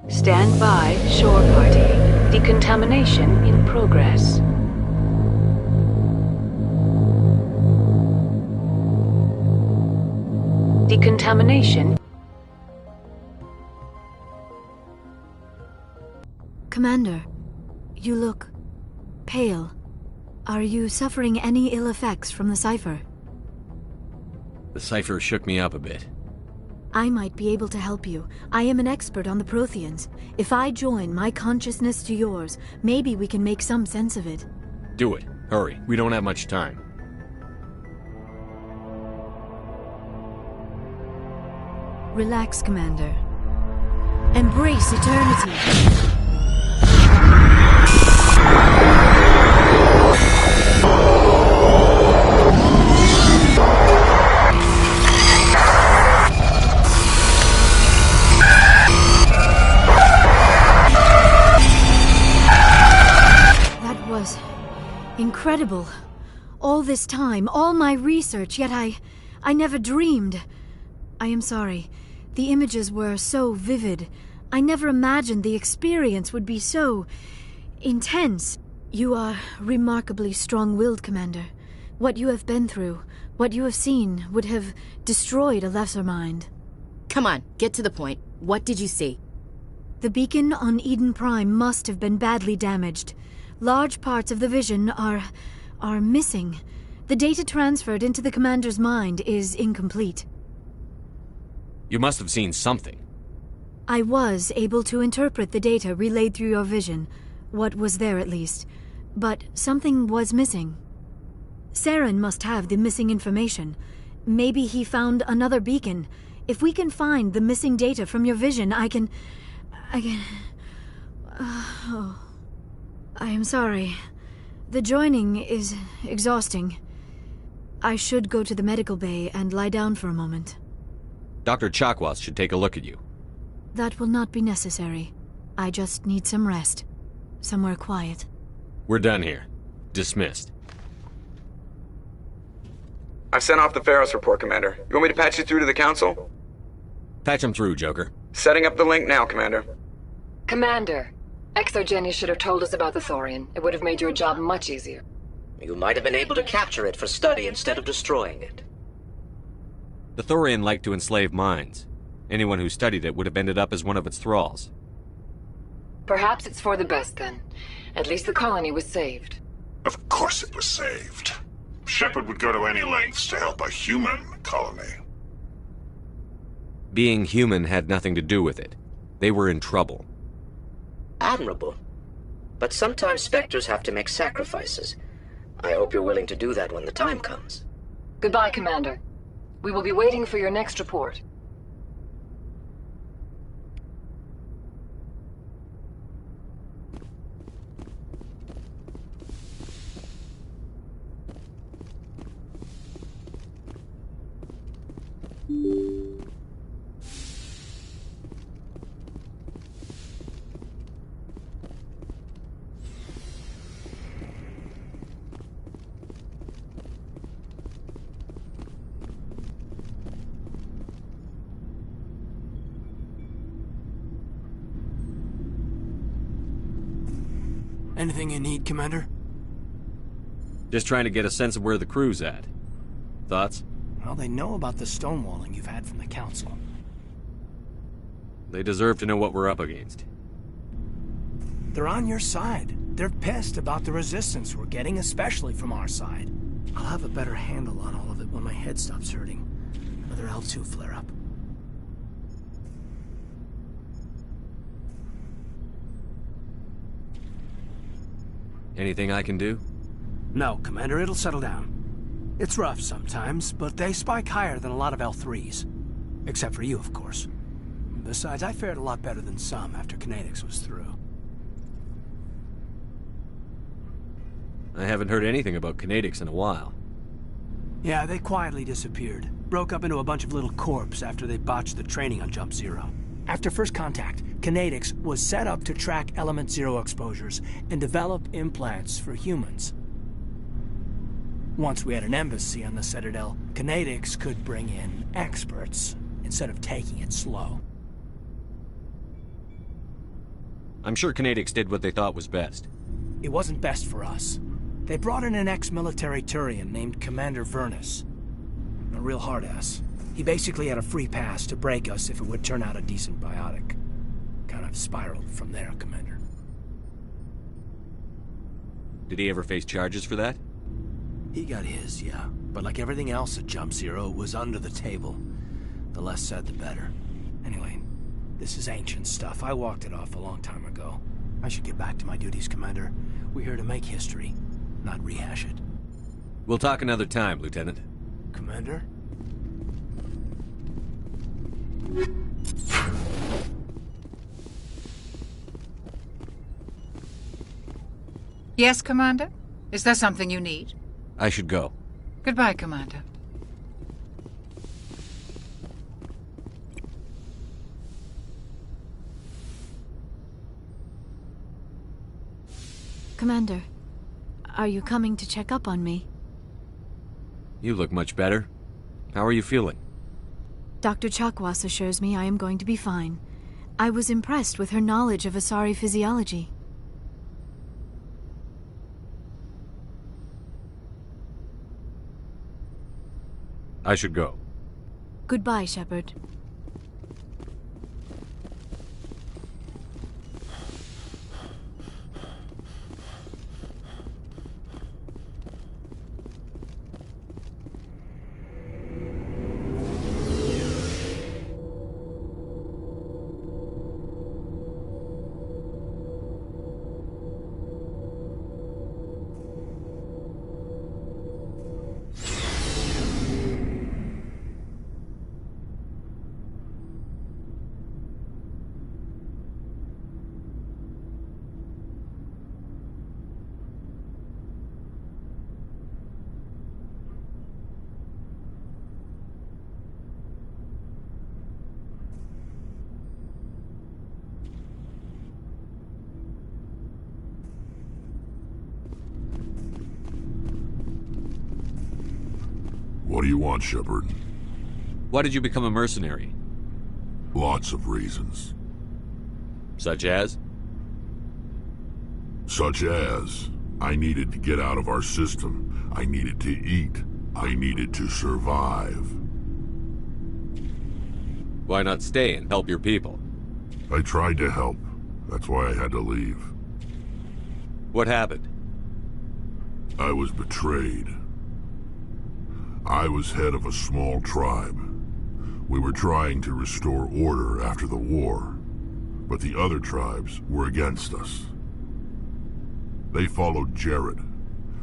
Stand by, shore party. Decontamination in progress. Decontamination. Commander, you look pale. Are you suffering any ill effects from the cipher? The cipher shook me up a bit. I might be able to help you. I am an expert on the Protheans. If I join my consciousness to yours, maybe we can make some sense of it. Do it. Hurry. We don't have much time. Relax, Commander. Embrace eternity. Incredible. All this time, all my research, yet I never dreamed. I am sorry. The images were so vivid. I never imagined the experience would be so intense. You are remarkably strong-willed, Commander. What you have been through, what you have seen, would have destroyed a lesser mind. Come on, get to the point. What did you see? The beacon on Eden Prime must have been badly damaged. Large parts of the vision are missing. The data transferred into the commander's mind is incomplete. You must have seen something. I was able to interpret the data relayed through your vision, what was there at least, but something was missing. Saren must have the missing information. Maybe he found another beacon. If we can find the missing data from your vision, I can... I am sorry. The joining is exhausting. I should go to the medical bay and lie down for a moment. Dr. Chakwas should take a look at you. That will not be necessary. I just need some rest. Somewhere quiet. We're done here. Dismissed. I've sent off the Pharos report, Commander. You want me to patch you through to the Council? Patch him through, Joker. Setting up the link now, Commander. Commander, ExoGeni should have told us about the Thorian. It would have made your job much easier. You might have been able to capture it for study instead of destroying it. The Thorian liked to enslave minds. Anyone who studied it would have ended up as one of its thralls. Perhaps it's for the best then. At least the colony was saved. Of course it was saved. Shepard would go to any lengths to help a human colony. Being human had nothing to do with it. They were in trouble. Admirable. But sometimes Spectres have to make sacrifices. I hope you're willing to do that when the time comes. Goodbye, Commander. We will be waiting for your next report. Anything you need, Commander? Just trying to get a sense of where the crew's at. Thoughts? Well, they know about the stonewalling you've had from the Council. They deserve to know what we're up against. They're on your side. They're pissed about the resistance we're getting, especially from our side. I'll have a better handle on all of it when my head stops hurting. Another L2 flare-up. Anything I can do? No, Commander, it'll settle down. It's rough sometimes, but they spike higher than a lot of L3s. Except for you, of course. Besides, I fared a lot better than some after Kinetics was through. I haven't heard anything about Kinetics in a while. Yeah, they quietly disappeared. Broke up into a bunch of little corps after they botched the training on Jump Zero. After first contact, Kinetics was set up to track Element Zero exposures and develop implants for humans. Once we had an embassy on the Citadel, Kinetics could bring in experts instead of taking it slow. I'm sure Kinetics did what they thought was best. It wasn't best for us. They brought in an ex-military Turian named Commander Vernus. A real hard-ass. He basically had a free pass to break us if it would turn out a decent biotic. Kind of spiraled from there, Commander. Did he ever face charges for that? He got his, yeah. But like everything else at Jump Zero, it was under the table. The less said, the better. Anyway, this is ancient stuff. I walked it off a long time ago. I should get back to my duties, Commander. We're here to make history, not rehash it. We'll talk another time, Lieutenant. Commander? Yes, Commander? Is there something you need? I should go. Goodbye, Commander. Commander, are you coming to check up on me? You look much better. How are you feeling? Dr. Chakwas assures me I am going to be fine. I was impressed with her knowledge of Asari physiology. I should go. Goodbye, Shepard. What do you want, Shepard? Why did you become a mercenary? Lots of reasons. Such as? Such as, I needed to get out of our system. I needed to eat. I needed to survive. Why not stay and help your people? I tried to help. That's why I had to leave. What happened? I was betrayed. I was head of a small tribe. We were trying to restore order after the war, but the other tribes were against us. They followed Jared,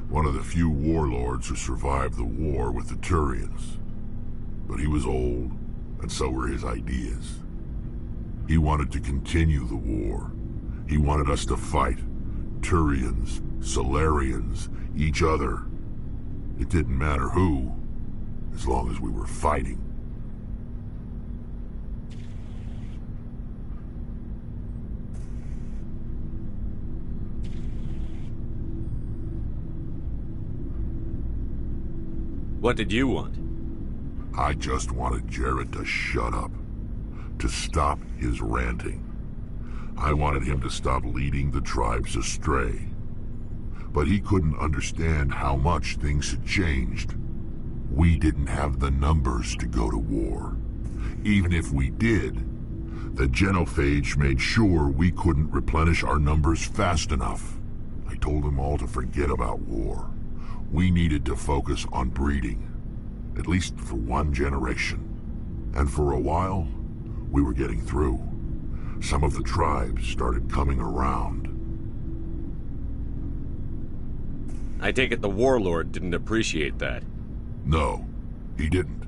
one of the few warlords who survived the war with the Turians. But he was old, and so were his ideas. He wanted to continue the war. He wanted us to fight. Turians, Solarians, each other. It didn't matter who, as long as we were fighting. What did you want? I just wanted Jared to shut up, to stop his ranting. I wanted him to stop leading the tribes astray. But he couldn't understand how much things had changed. We didn't have the numbers to go to war. Even if we did, the genophage made sure we couldn't replenish our numbers fast enough. I told them all to forget about war. We needed to focus on breeding, at least for one generation. And for a while, we were getting through. Some of the tribes started coming around. I take it the warlord didn't appreciate that. No, he didn't.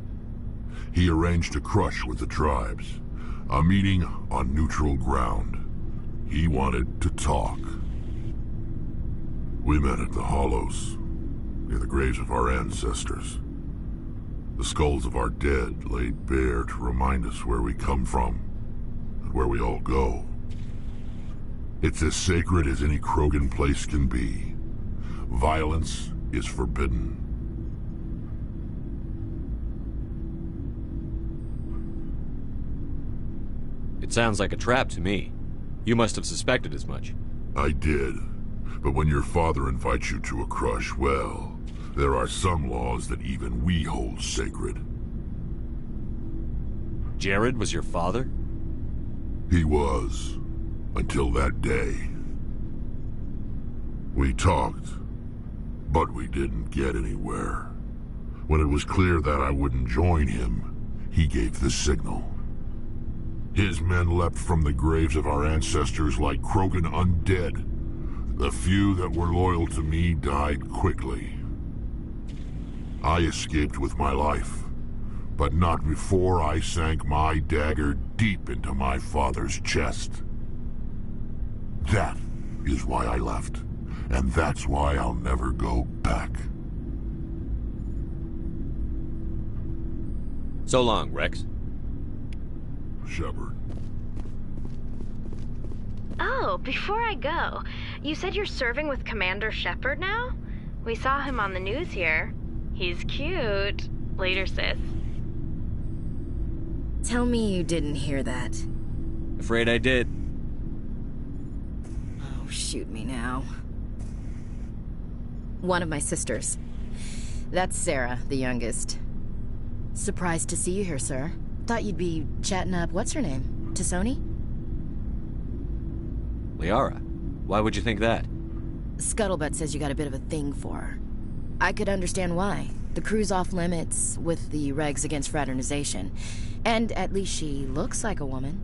He arranged a crush with the tribes, a meeting on neutral ground. He wanted to talk. We met at the Hollows, near the graves of our ancestors. The skulls of our dead laid bare to remind us where we come from, and where we all go. It's as sacred as any Krogan place can be. Violence is forbidden. It sounds like a trap to me. You must have suspected as much. I did. But when your father invites you to a crush, well, there are some laws that even we hold sacred. Jared was your father? He was. Until that day. We talked, but we didn't get anywhere. When it was clear that I wouldn't join him, he gave the signal. His men leapt from the graves of our ancestors like Krogan undead. The few that were loyal to me died quickly. I escaped with my life, but not before I sank my dagger deep into my father's chest. That is why I left, and that's why I'll never go back. So long, Rex. Shepard. Oh, before I go, you said you're serving with Commander Shepard now? We saw him on the news here. He's cute. Later, sis. Tell me you didn't hear that. Afraid I did. Oh, shoot me now. One of my sisters. That's Sarah, the youngest. Surprised to see you here, sir. Thought you'd be chatting up, what's her name? Tassoni? Liara, why would you think that? Scuttlebutt says you got a bit of a thing for her. I could understand why. The crew's off limits with the regs against fraternization. And at least she looks like a woman.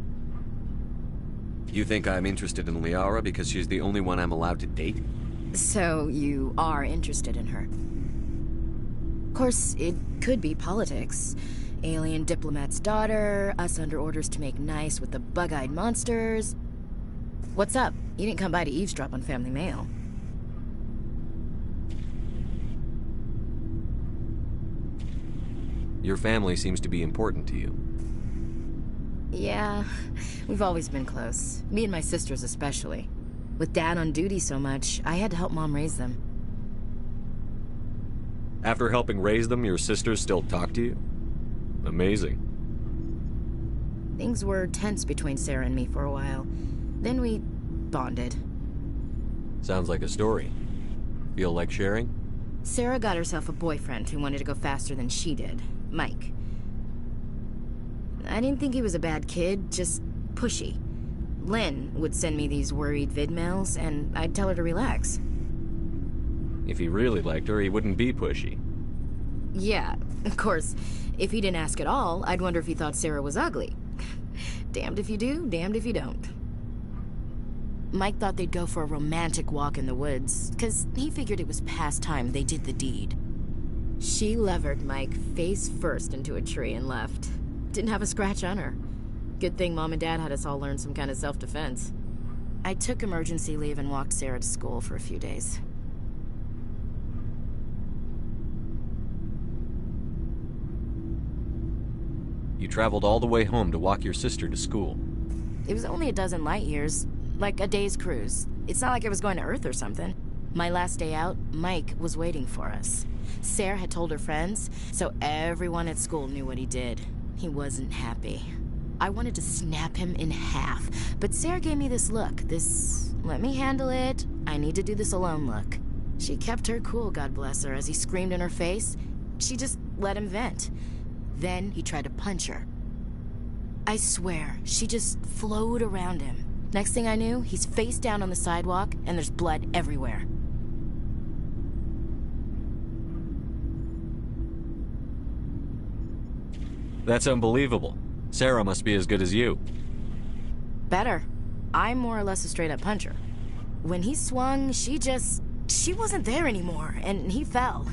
You think I'm interested in Liara because she's the only one I'm allowed to date? So you are interested in her. Of course, it could be politics. Alien diplomat's daughter, us under orders to make nice with the bug-eyed monsters. What's up? You didn't come by to eavesdrop on Family Mail. Your family seems to be important to you. Yeah, we've always been close. Me and my sisters especially. With Dad on duty so much, I had to help Mom raise them. After helping raise them, your sisters still talk to you? Amazing. Things were tense between Sarah and me for a while. Then we bonded. Sounds like a story. Feel like sharing? Sarah got herself a boyfriend who wanted to go faster than she did, Mike. I didn't think he was a bad kid, just pushy. Lynn would send me these worried vidmails, and I'd tell her to relax. If he really liked her, he wouldn't be pushy. Yeah, of course. If he didn't ask at all, I'd wonder if he thought Sarah was ugly. Damned if you do, damned if you don't. Mike thought they'd go for a romantic walk in the woods, because he figured it was past time they did the deed. She levered Mike face first into a tree and left. Didn't have a scratch on her. Good thing Mom and Dad had us all learn some kind of self-defense. I took emergency leave and walked Sarah to school for a few days. You traveled all the way home to walk your sister to school. It was only a dozen light years, like a day's cruise. It's not like I was going to Earth or something. My last day out, Mike was waiting for us. Sarah had told her friends, so everyone at school knew what he did. He wasn't happy. I wanted to snap him in half, but Sarah gave me this look, this let me handle it, I need to do this alone look. She kept her cool, God bless her, as he screamed in her face. She just let him vent. Then he tried to punch her. I swear, she just flowed around him. Next thing I knew, he's face down on the sidewalk, and there's blood everywhere. That's unbelievable. Sarah must be as good as you. Better. I'm more or less a straight-up puncher. When he swung, she wasn't there anymore, and he fell.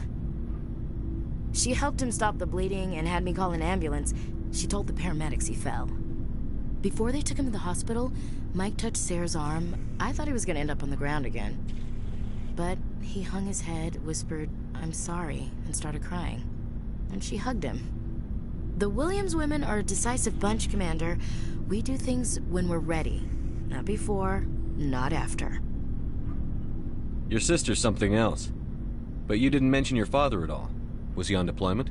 She helped him stop the bleeding and had me call an ambulance. She told the paramedics he fell. Before they took him to the hospital, Mike touched Sarah's arm. I thought he was going to end up on the ground again. But he hung his head, whispered, "I'm sorry," and started crying. And she hugged him. The Williams women are a decisive bunch, Commander. We do things when we're ready. Not before, not after. Your sister's something else. But you didn't mention your father at all. Was he on deployment?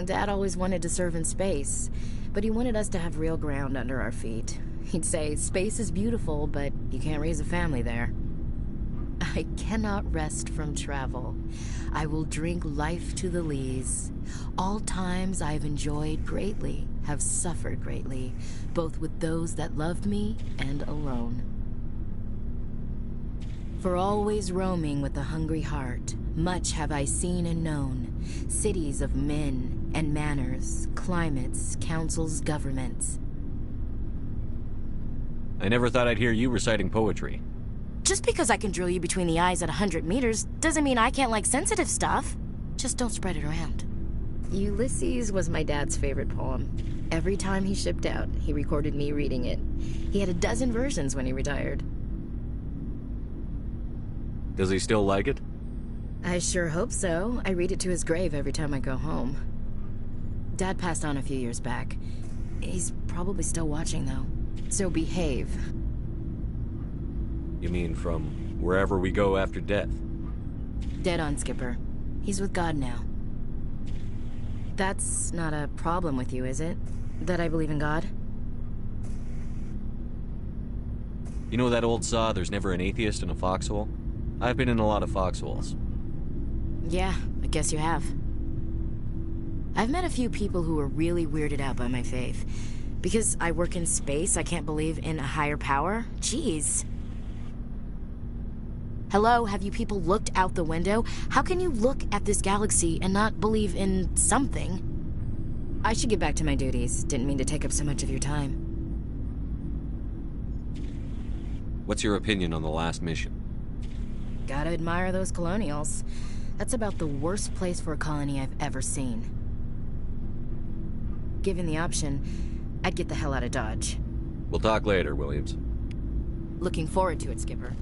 Dad always wanted to serve in space, but he wanted us to have real ground under our feet. He'd say, space is beautiful, but you can't raise a family there. I cannot rest from travel. I will drink life to the lees. All times I have enjoyed greatly, have suffered greatly, both with those that loved me and alone. For always roaming with a hungry heart, much have I seen and known, cities of men and manners, climates, councils, governments. I never thought I'd hear you reciting poetry. Just because I can drill you between the eyes at 100 meters doesn't mean I can't like sensitive stuff. Just don't spread it around. Ulysses was my dad's favorite poem. Every time he shipped out, he recorded me reading it. He had a dozen versions when he retired. Does he still like it? I sure hope so. I read it to his grave every time I go home. Dad passed on a few years back. He's probably still watching, though. So behave. You mean from wherever we go after death? Dead on, Skipper. He's with God now. That's not a problem with you, is it? That I believe in God? You know that old saw, there's never an atheist in a foxhole? I've been in a lot of foxholes. Yeah, I guess you have. I've met a few people who were really weirded out by my faith. Because I work in space, I can't believe in a higher power? Jeez. Hello, have you people looked out the window? How can you look at this galaxy and not believe in something? I should get back to my duties. Didn't mean to take up so much of your time. What's your opinion on the last mission? Gotta admire those colonials. That's about the worst place for a colony I've ever seen. Given the option, I'd get the hell out of Dodge. We'll talk later, Williams. Looking forward to it, Skipper.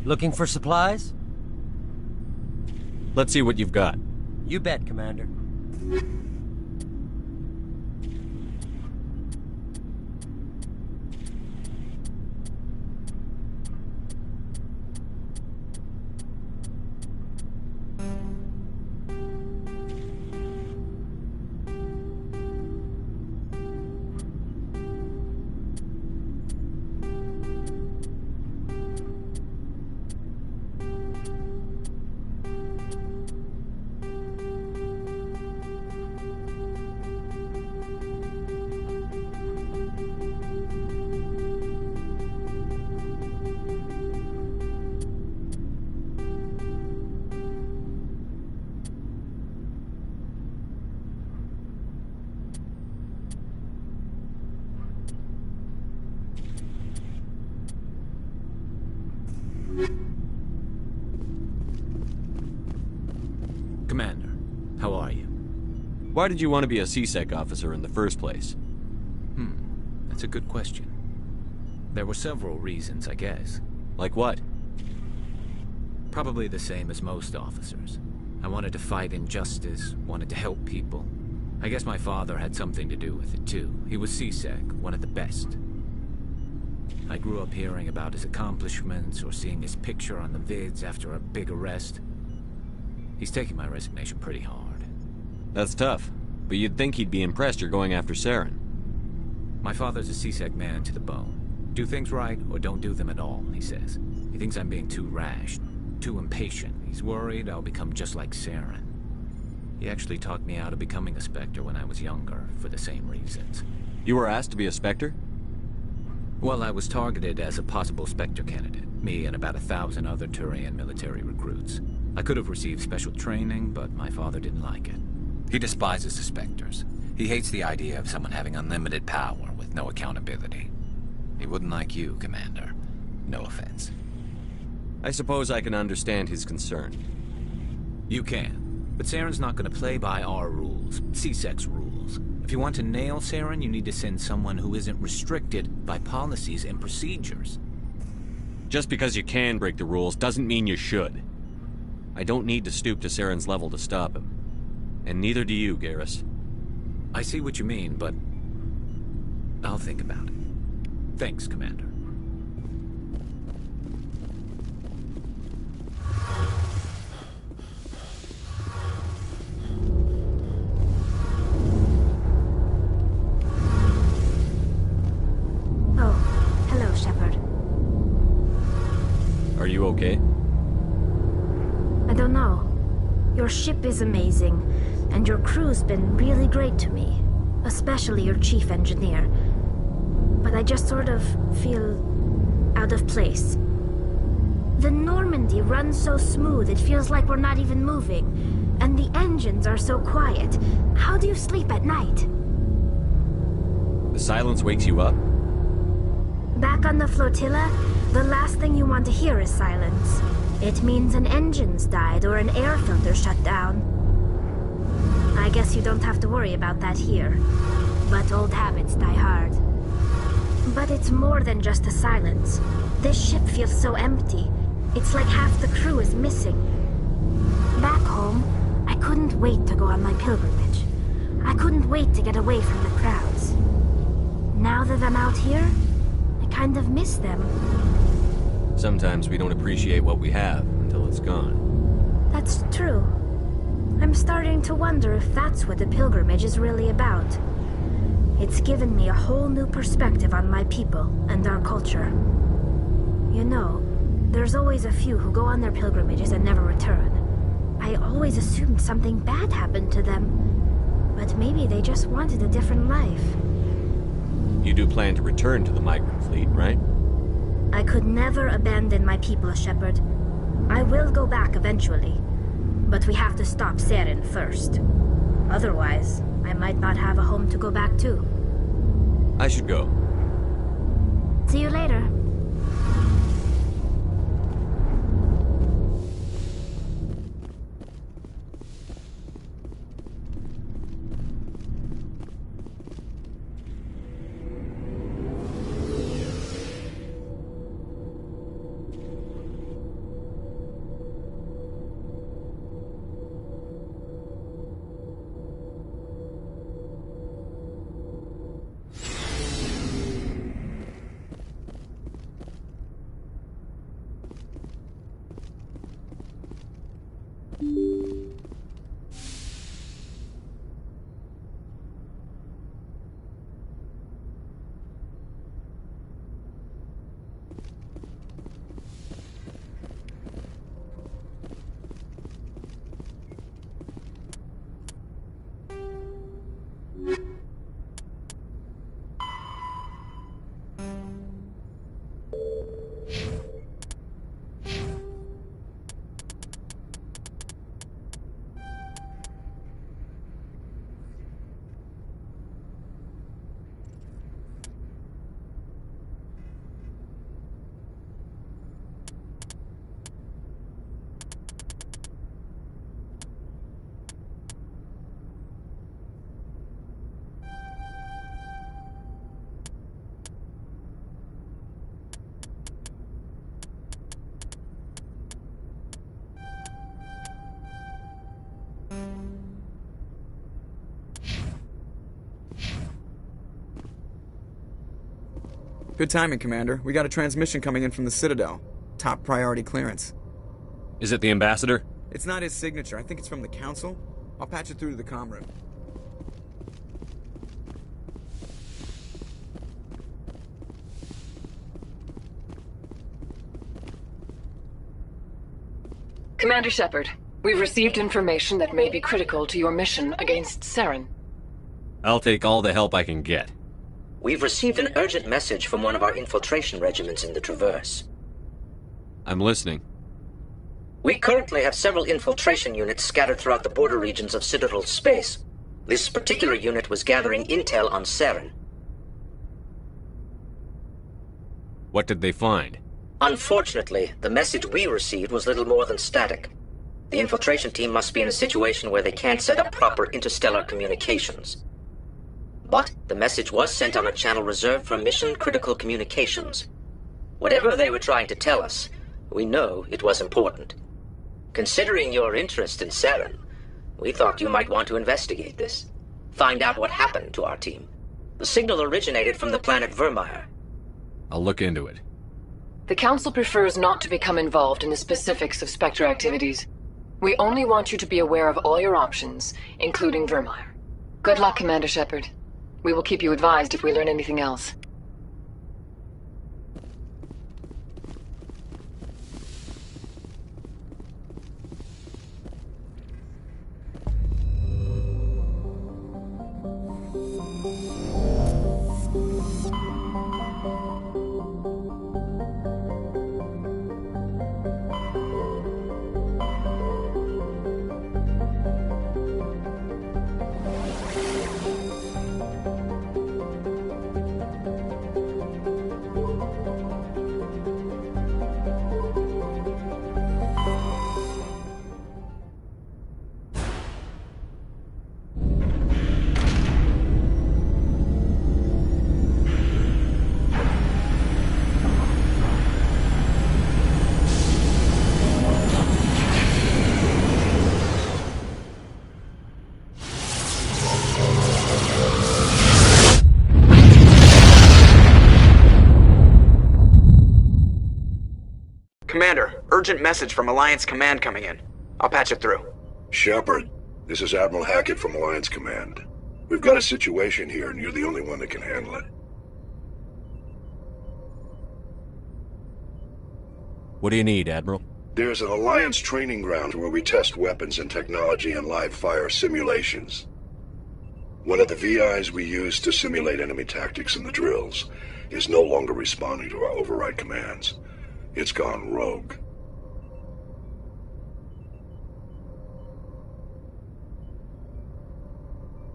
Looking for supplies? Let's see what you've got. You bet, Commander. Commander, how are you? Why did you want to be a CSEC officer in the first place? That's a good question. There were several reasons, I guess. Like what? Probably the same as most officers. I wanted to fight injustice, wanted to help people. I guess my father had something to do with it too. He was CSEC, one of the best. I grew up hearing about his accomplishments or seeing his picture on the vids after a big arrest. He's taking my resignation pretty hard. That's tough, but you'd think he'd be impressed you're going after Saren. My father's a CSEC man to the bone. Do things right or don't do them at all, he says. He thinks I'm being too rash, too impatient. He's worried I'll become just like Saren. He actually talked me out of becoming a Spectre when I was younger, for the same reasons. You were asked to be a Spectre? Well, I was targeted as a possible Spectre candidate. Me and about 1,000 other Turian military recruits. I could have received special training, but my father didn't like it. He despises the Spectres. He hates the idea of someone having unlimited power with no accountability. He wouldn't like you, Commander. No offense. I suppose I can understand his concern. You can. But Saren's not going to play by our rules, CSEC's rules. If you want to nail Saren, you need to send someone who isn't restricted by policies and procedures. Just because you can break the rules doesn't mean you should. I don't need to stoop to Saren's level to stop him. And neither do you, Garrus. I see what you mean, but I'll think about it. Thanks, Commander. Oh, hello, Shepard. Are you okay? I don't know. Your ship is amazing, and your crew's been really great to me, especially your chief engineer. But I just sort of feel out of place. The Normandy runs so smooth it feels like we're not even moving, and the engines are so quiet. How do you sleep at night? The silence wakes you up? Back on the flotilla, the last thing you want to hear is silence. It means an engine's died or an air filter shut down. I guess you don't have to worry about that here. But old habits die hard. But it's more than just the silence. This ship feels so empty. It's like half the crew is missing. Back home, I couldn't wait to go on my pilgrimage. I couldn't wait to get away from the crowds. Now that I'm out here, I kind of miss them. Sometimes we don't appreciate what we have until it's gone. That's true. I'm starting to wonder if that's what the pilgrimage is really about. It's given me a whole new perspective on my people and our culture. You know, there's always a few who go on their pilgrimages and never return. I always assumed something bad happened to them. But maybe they just wanted a different life. You do plan to return to the migrant fleet, right? I could never abandon my people, Shepard. I will go back eventually. But we have to stop Saren first. Otherwise, I might not have a home to go back to. I should go. See you later. Good timing, Commander. We got a transmission coming in from the Citadel. Top priority clearance. Is it the ambassador? It's not his signature. I think it's from the Council. I'll patch it through to the comm room. Commander Shepard, we've received information that may be critical to your mission against Saren. I'll take all the help I can get. We've received an urgent message from one of our infiltration regiments in the Traverse. I'm listening. We currently have several infiltration units scattered throughout the border regions of Citadel space. This particular unit was gathering intel on Saren. What did they find? Unfortunately, the message we received was little more than static. The infiltration team must be in a situation where they can't set up proper interstellar communications. But the message was sent on a channel reserved for mission-critical communications. Whatever they were trying to tell us, we know it was important. Considering your interest in Saren, we thought you might want to investigate this. Find out what happened to our team. The signal originated from the planet Vermeer. I'll look into it. The Council prefers not to become involved in the specifics of Spectre activities. We only want you to be aware of all your options, including Vermeer. Good luck, Commander Shepard. We will keep you advised if we learn anything else. Commander, urgent message from Alliance Command coming in. I'll patch it through. Shepard, this is Admiral Hackett from Alliance Command. We've got a situation here, and you're the only one that can handle it. What do you need, Admiral? There's an Alliance training ground where we test weapons and technology in live-fire simulations. One of the VIs we use to simulate enemy tactics in the drills is no longer responding to our override commands. It's gone rogue.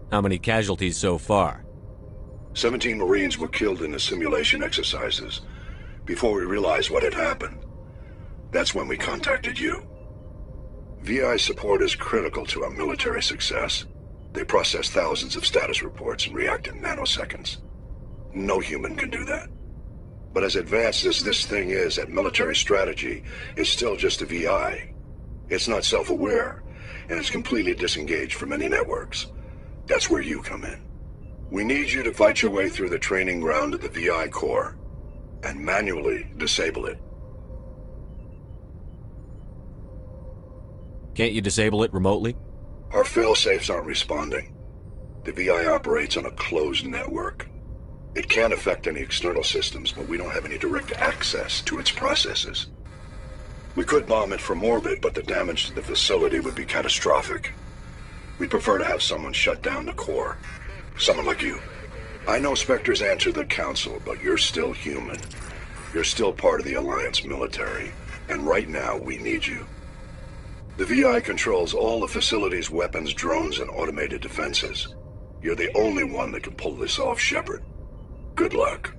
How many casualties so far? 17 Marines were killed in the simulation exercises before we realized what had happened. That's when we contacted you. VI support is critical to our military success. They process thousands of status reports and react in nanoseconds. No human can do that. But as advanced as this thing is at military strategy, it's still just a VI. It's not self-aware, and it's completely disengaged from any networks. That's where you come in. We need you to fight your way through the training ground of the VI core, and manually disable it. Can't you disable it remotely? Our fail-safes aren't responding. The VI operates on a closed network. It can affect any external systems, but we don't have any direct access to its processes. We could bomb it from orbit, but the damage to the facility would be catastrophic. We'd prefer to have someone shut down the core. Someone like you. I know Spectres answer the Council, but you're still human. You're still part of the Alliance military, and right now we need you. The VI controls all the facility's weapons, drones, and automated defenses. You're the only one that can pull this off, Shepard. Good luck.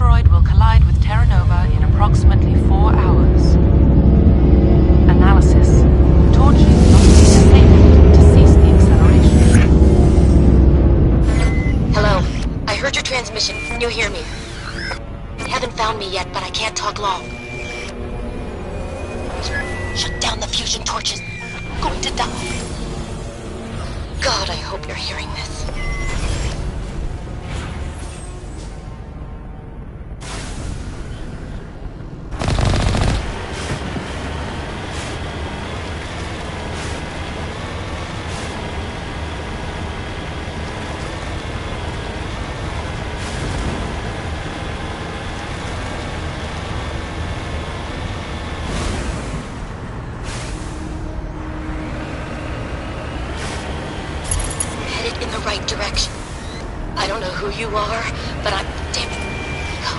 asteroid will collide with Terra Nova in approximately 4 hours. Analysis. Torching must be disabled to cease the acceleration. Hello. I heard your transmission. Can you hear me? You haven't found me yet, but I can't talk long. Shut down the fusion torches. I'm going to die. God, I hope you're hearing this. In the right direction. I don't know who you are, but I'm... Damn it. Go.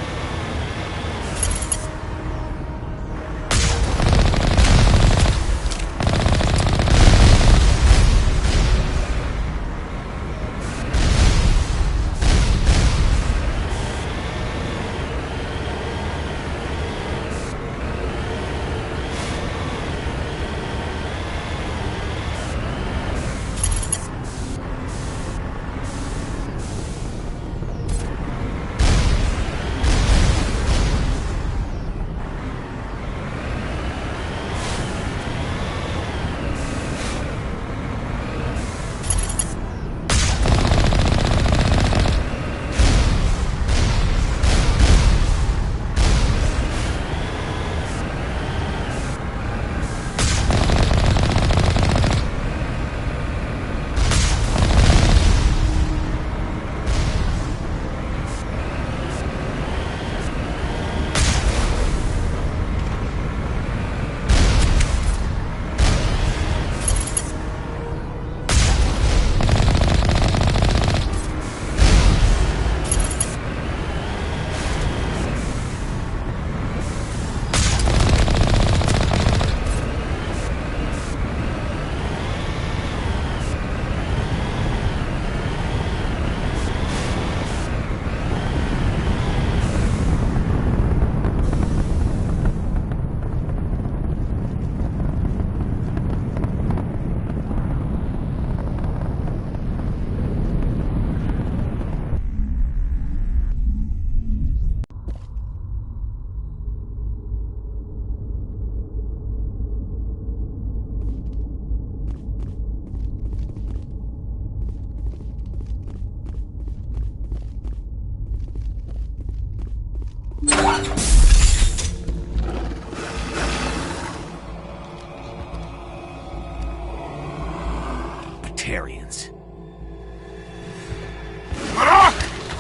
Batarians.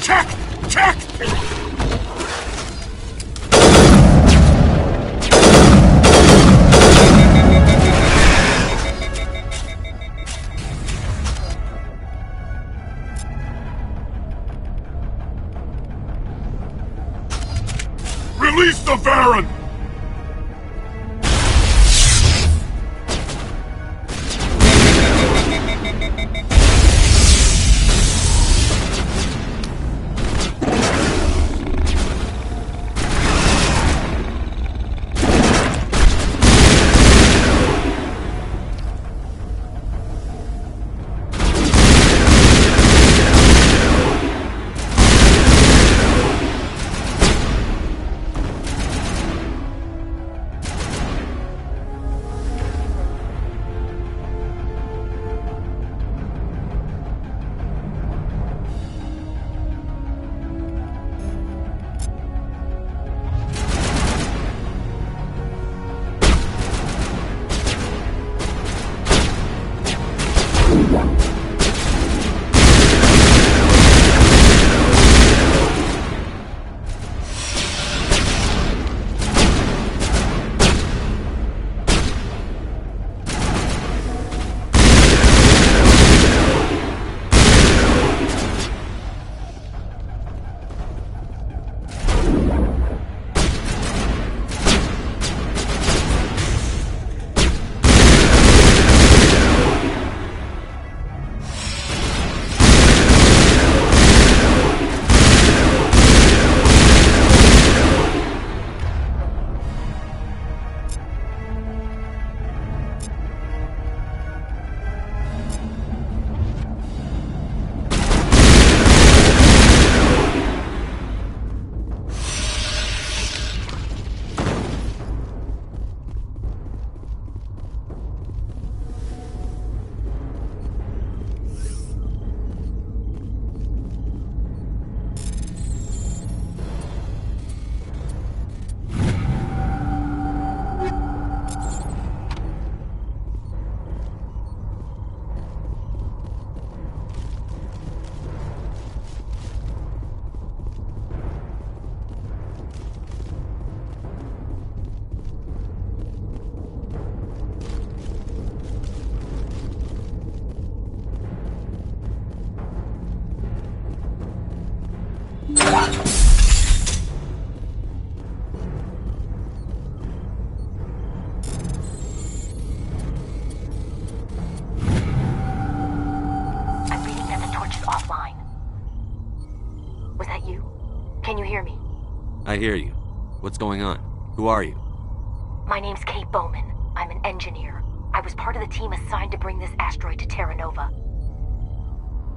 Check! Check! Release the Baron! I'm reading that the torch is offline. Was that you? Can you hear me? I hear you. What's going on? Who are you? My name's Kate Bowman. I'm an engineer. I was part of the team assigned to bring this asteroid to Terra Nova.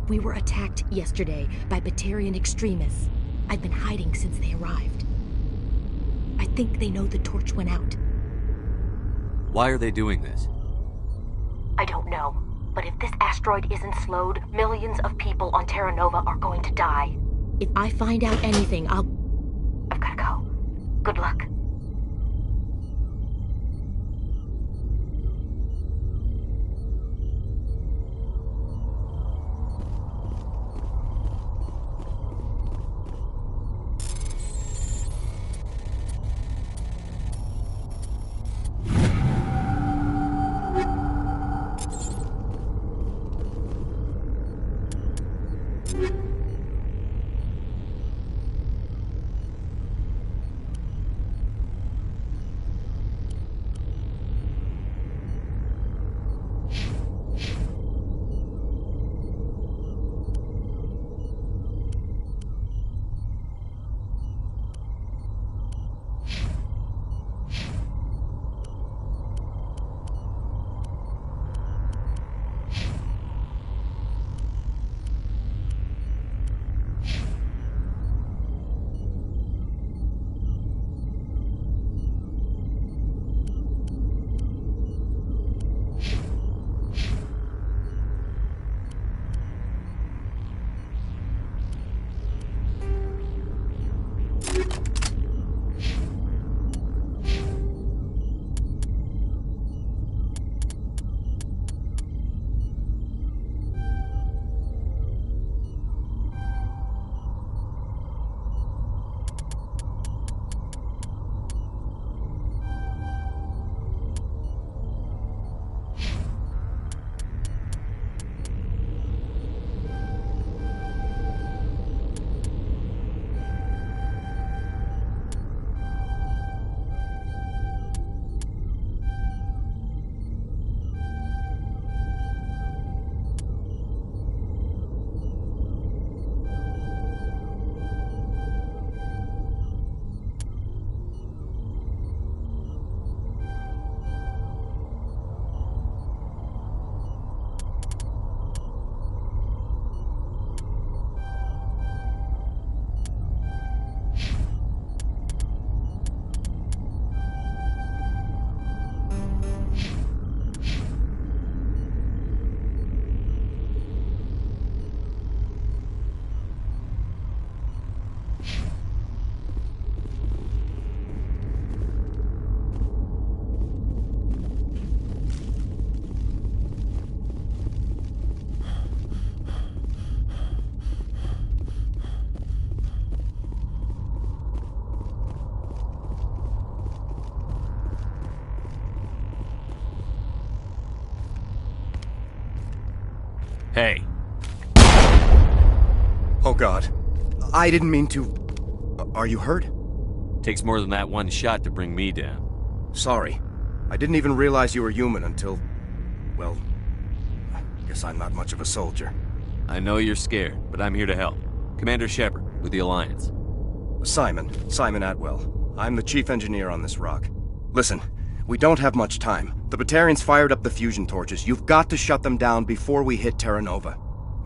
We were attacked yesterday by Batarian extremists. I've been hiding since they arrived. I think they know the torch went out. Why are they doing this? I don't know, but if this asteroid isn't slowed, millions of people on Terra Nova are going to die. If I find out anything, I've gotta go. Good luck. Hey. Oh God. I didn't mean to... Are you hurt? Takes more than that one shot to bring me down. Sorry. I didn't even realize you were human until... Well... I guess I'm not much of a soldier. I know you're scared, but I'm here to help. Commander Shepard, with the Alliance. Simon Atwell. I'm the chief engineer on this rock. Listen, we don't have much time. The Batarians fired up the fusion torches. You've got to shut them down before we hit Terra Nova.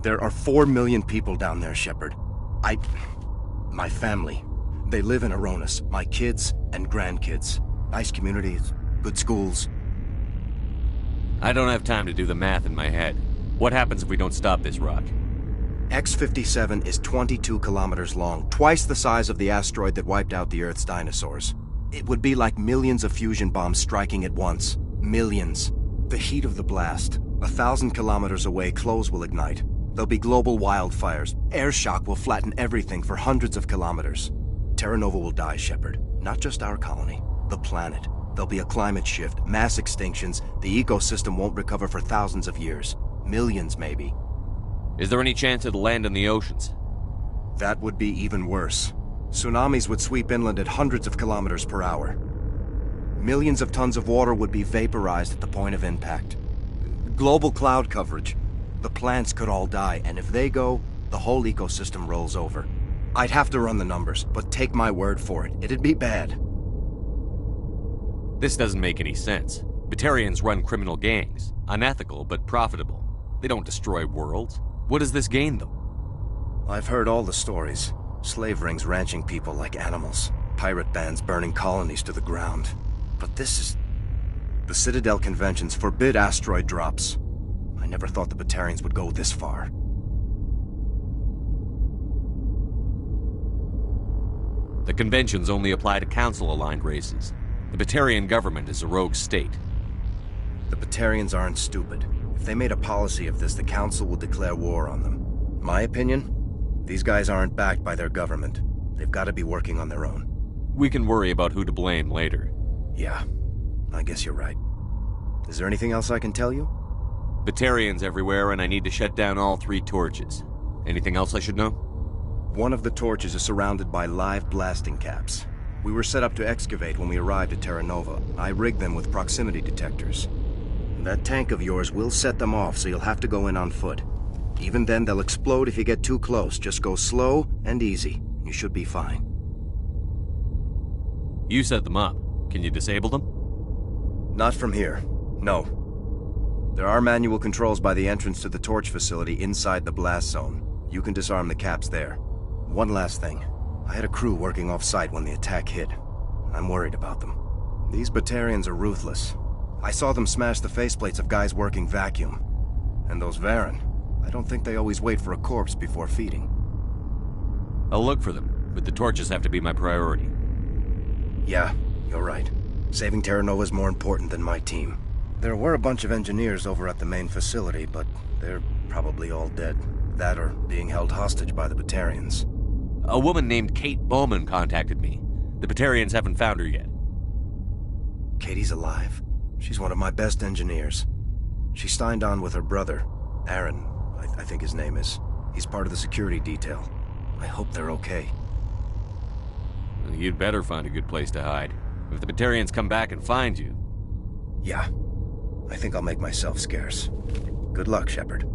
There are 4 million people down there, Shepard. My family. They live in Aronis. My kids and grandkids. Nice communities, good schools. I don't have time to do the math in my head. What happens if we don't stop this rock? X-57 is 22 kilometers long, twice the size of the asteroid that wiped out the Earth's dinosaurs. It would be like millions of fusion bombs striking at once. Millions. The heat of the blast. 1,000 kilometers away, clothes will ignite. There'll be global wildfires. Air shock will flatten everything for hundreds of kilometers. Terra Nova will die, Shepard. Not just our colony. The planet. There'll be a climate shift, mass extinctions. The ecosystem won't recover for thousands of years. Millions, maybe. Is there any chance it'll land in the oceans? That would be even worse. Tsunamis would sweep inland at hundreds of kilometers per hour. Millions of tons of water would be vaporized at the point of impact. Global cloud coverage. The plants could all die, and if they go, the whole ecosystem rolls over. I'd have to run the numbers, but take my word for it, it'd be bad. This doesn't make any sense. Batarians run criminal gangs. Unethical, but profitable. They don't destroy worlds. What does this gain them? I've heard all the stories. Slave rings ranching people like animals. Pirate bands burning colonies to the ground. But this is... The Citadel conventions forbid asteroid drops. I never thought the Batarians would go this far. The conventions only apply to Council-aligned races. The Batarian government is a rogue state. The Batarians aren't stupid. If they made a policy of this, the Council would declare war on them. My opinion? These guys aren't backed by their government. They've got to be working on their own. We can worry about who to blame later. Yeah, I guess you're right. Is there anything else I can tell you? Batarians everywhere, and I need to shut down all 3 torches. Anything else I should know? One of the torches is surrounded by live blasting caps. We were set up to excavate when we arrived at Terra Nova. I rigged them with proximity detectors. That tank of yours will set them off, so you'll have to go in on foot. Even then, they'll explode if you get too close. Just go slow and easy. You should be fine. You set them up. Can you disable them? Not from here. No. There are manual controls by the entrance to the torch facility inside the blast zone. You can disarm the caps there. One last thing. I had a crew working off-site when the attack hit. I'm worried about them. These Batarians are ruthless. I saw them smash the faceplates of guys working vacuum. And those Varen, I don't think they always wait for a corpse before feeding. I'll look for them, but the torches have to be my priority. Yeah, you're right. Saving Terra Nova is more important than my team. There were a bunch of engineers over at the main facility, but they're probably all dead. That or being held hostage by the Batarians. A woman named Kate Bowman contacted me. The Batarians haven't found her yet. Katie's alive? She's one of my best engineers. She signed on with her brother, Aaron, I think his name is. He's part of the security detail. I hope they're okay. You'd better find a good place to hide. If the Batarians come back and find you... Yeah. I think I'll make myself scarce. Good luck, Shepard.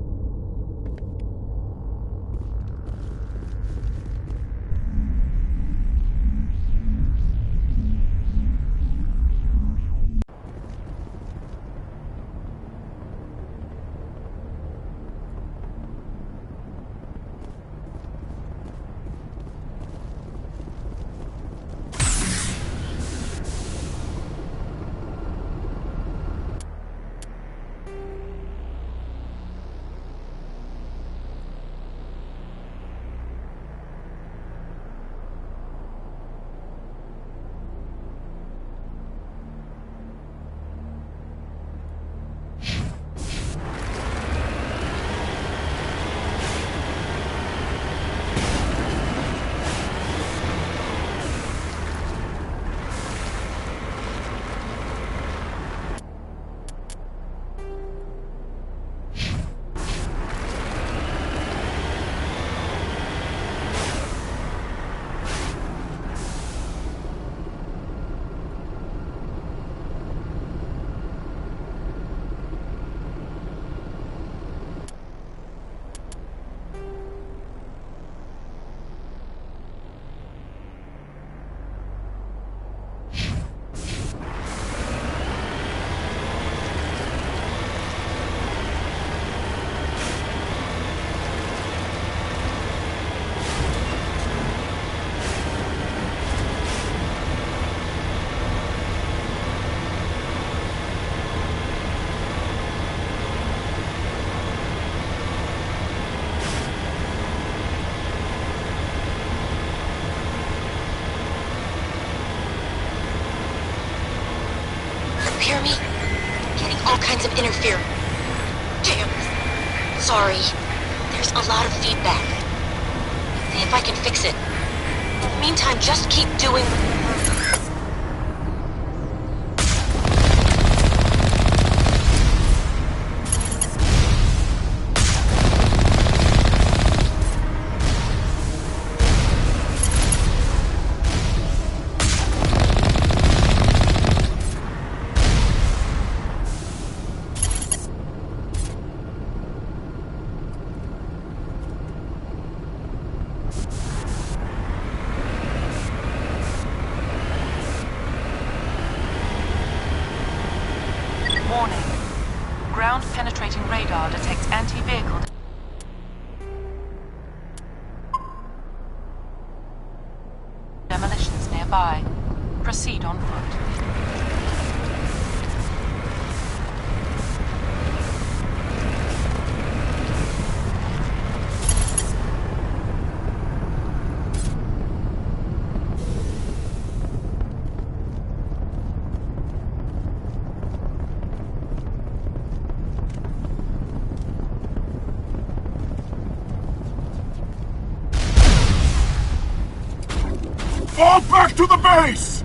Hear me? Getting all kinds of interference. Damn. Sorry. There's a lot of feedback. See if I can fix it. In the meantime, just keep doing... radar detects anti-vehicle. Demolitions nearby. Proceed on foot. Fall back to the base!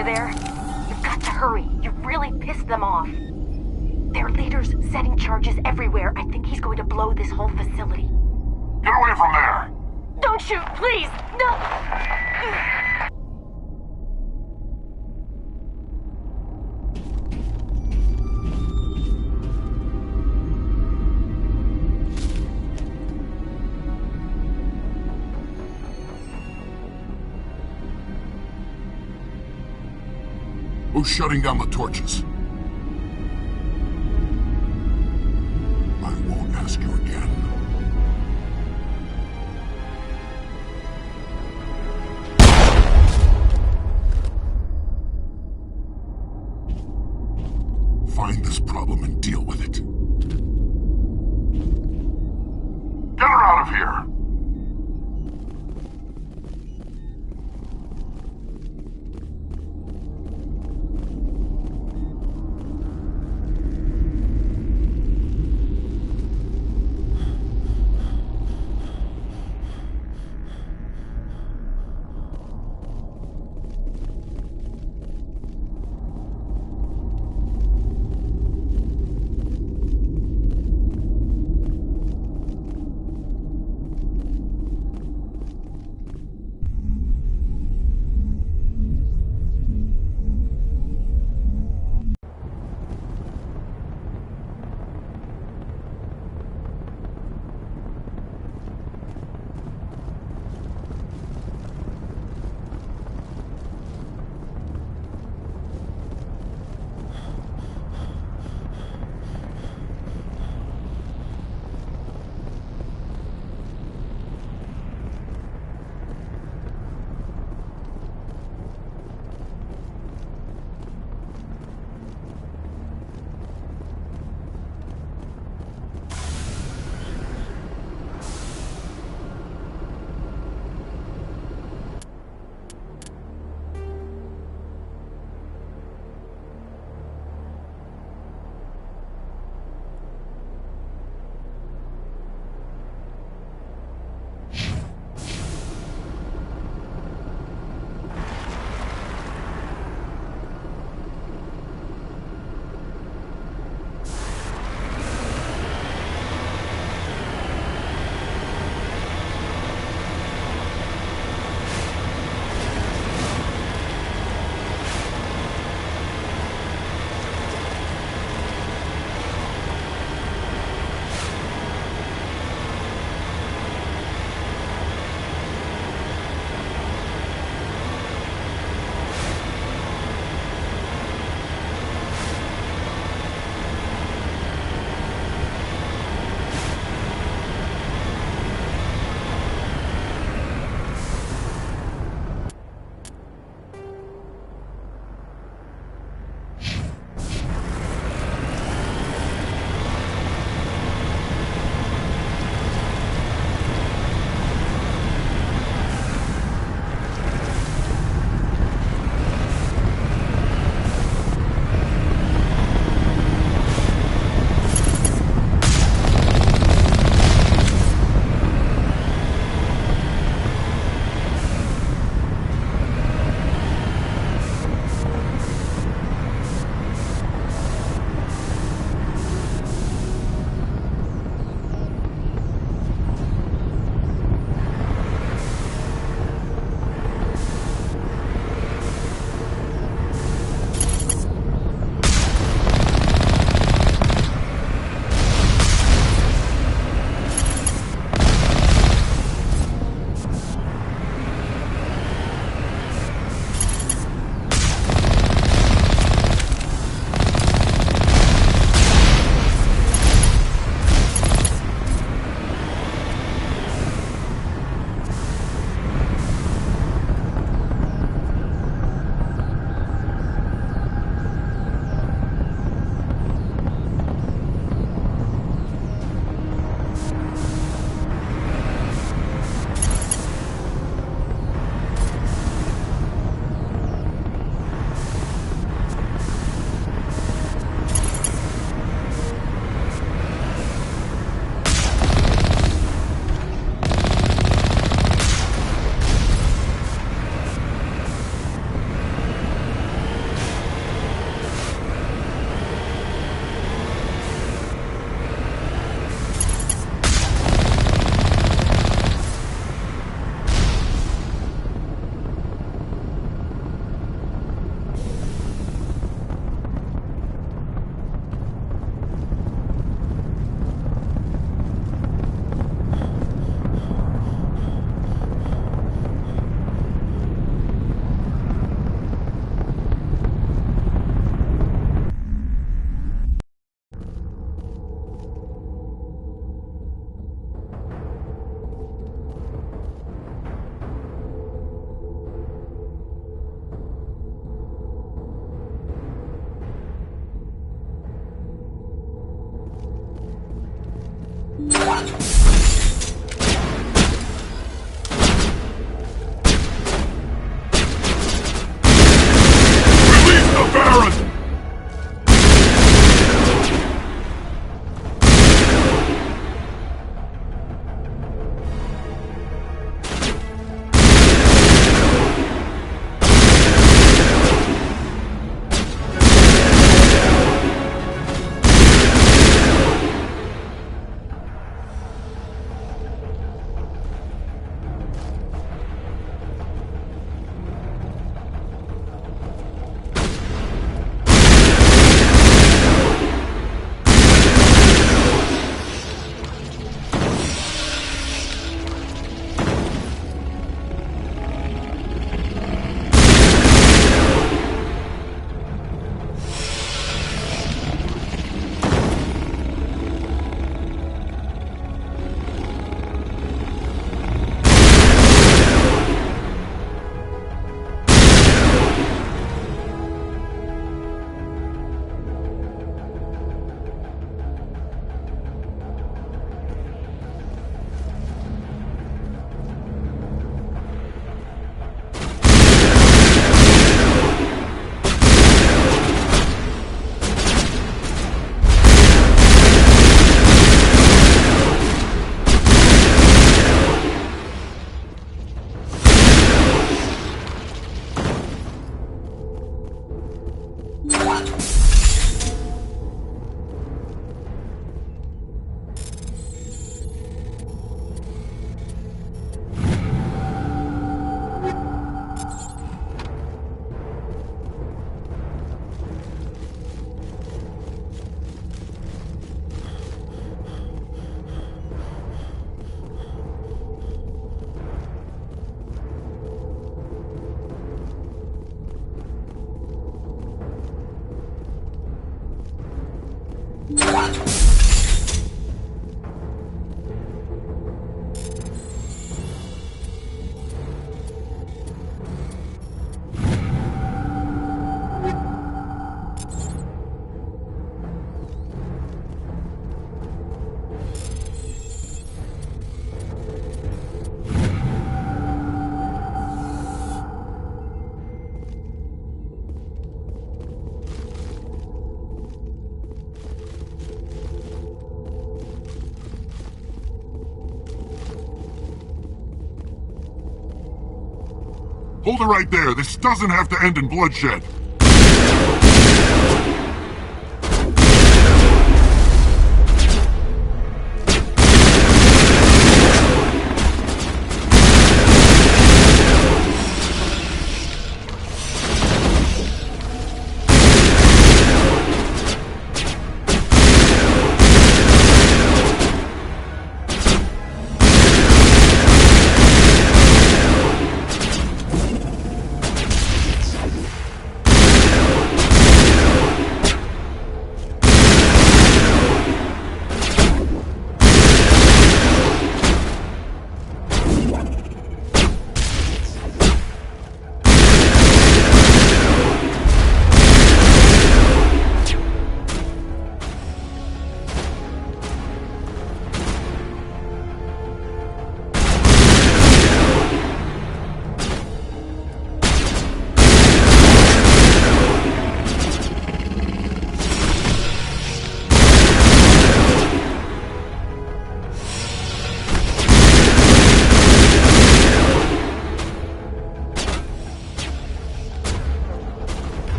you there? You've got to hurry. You really pissed them off. Their leader's setting charges everywhere. I think he's going to blow this whole facility. Get away from there! Don't shoot, please! No! Who's shutting down the torches? I won't ask you again. Find this problem and deal with it. Get her out of here! Hold it right there. This doesn't have to end in bloodshed.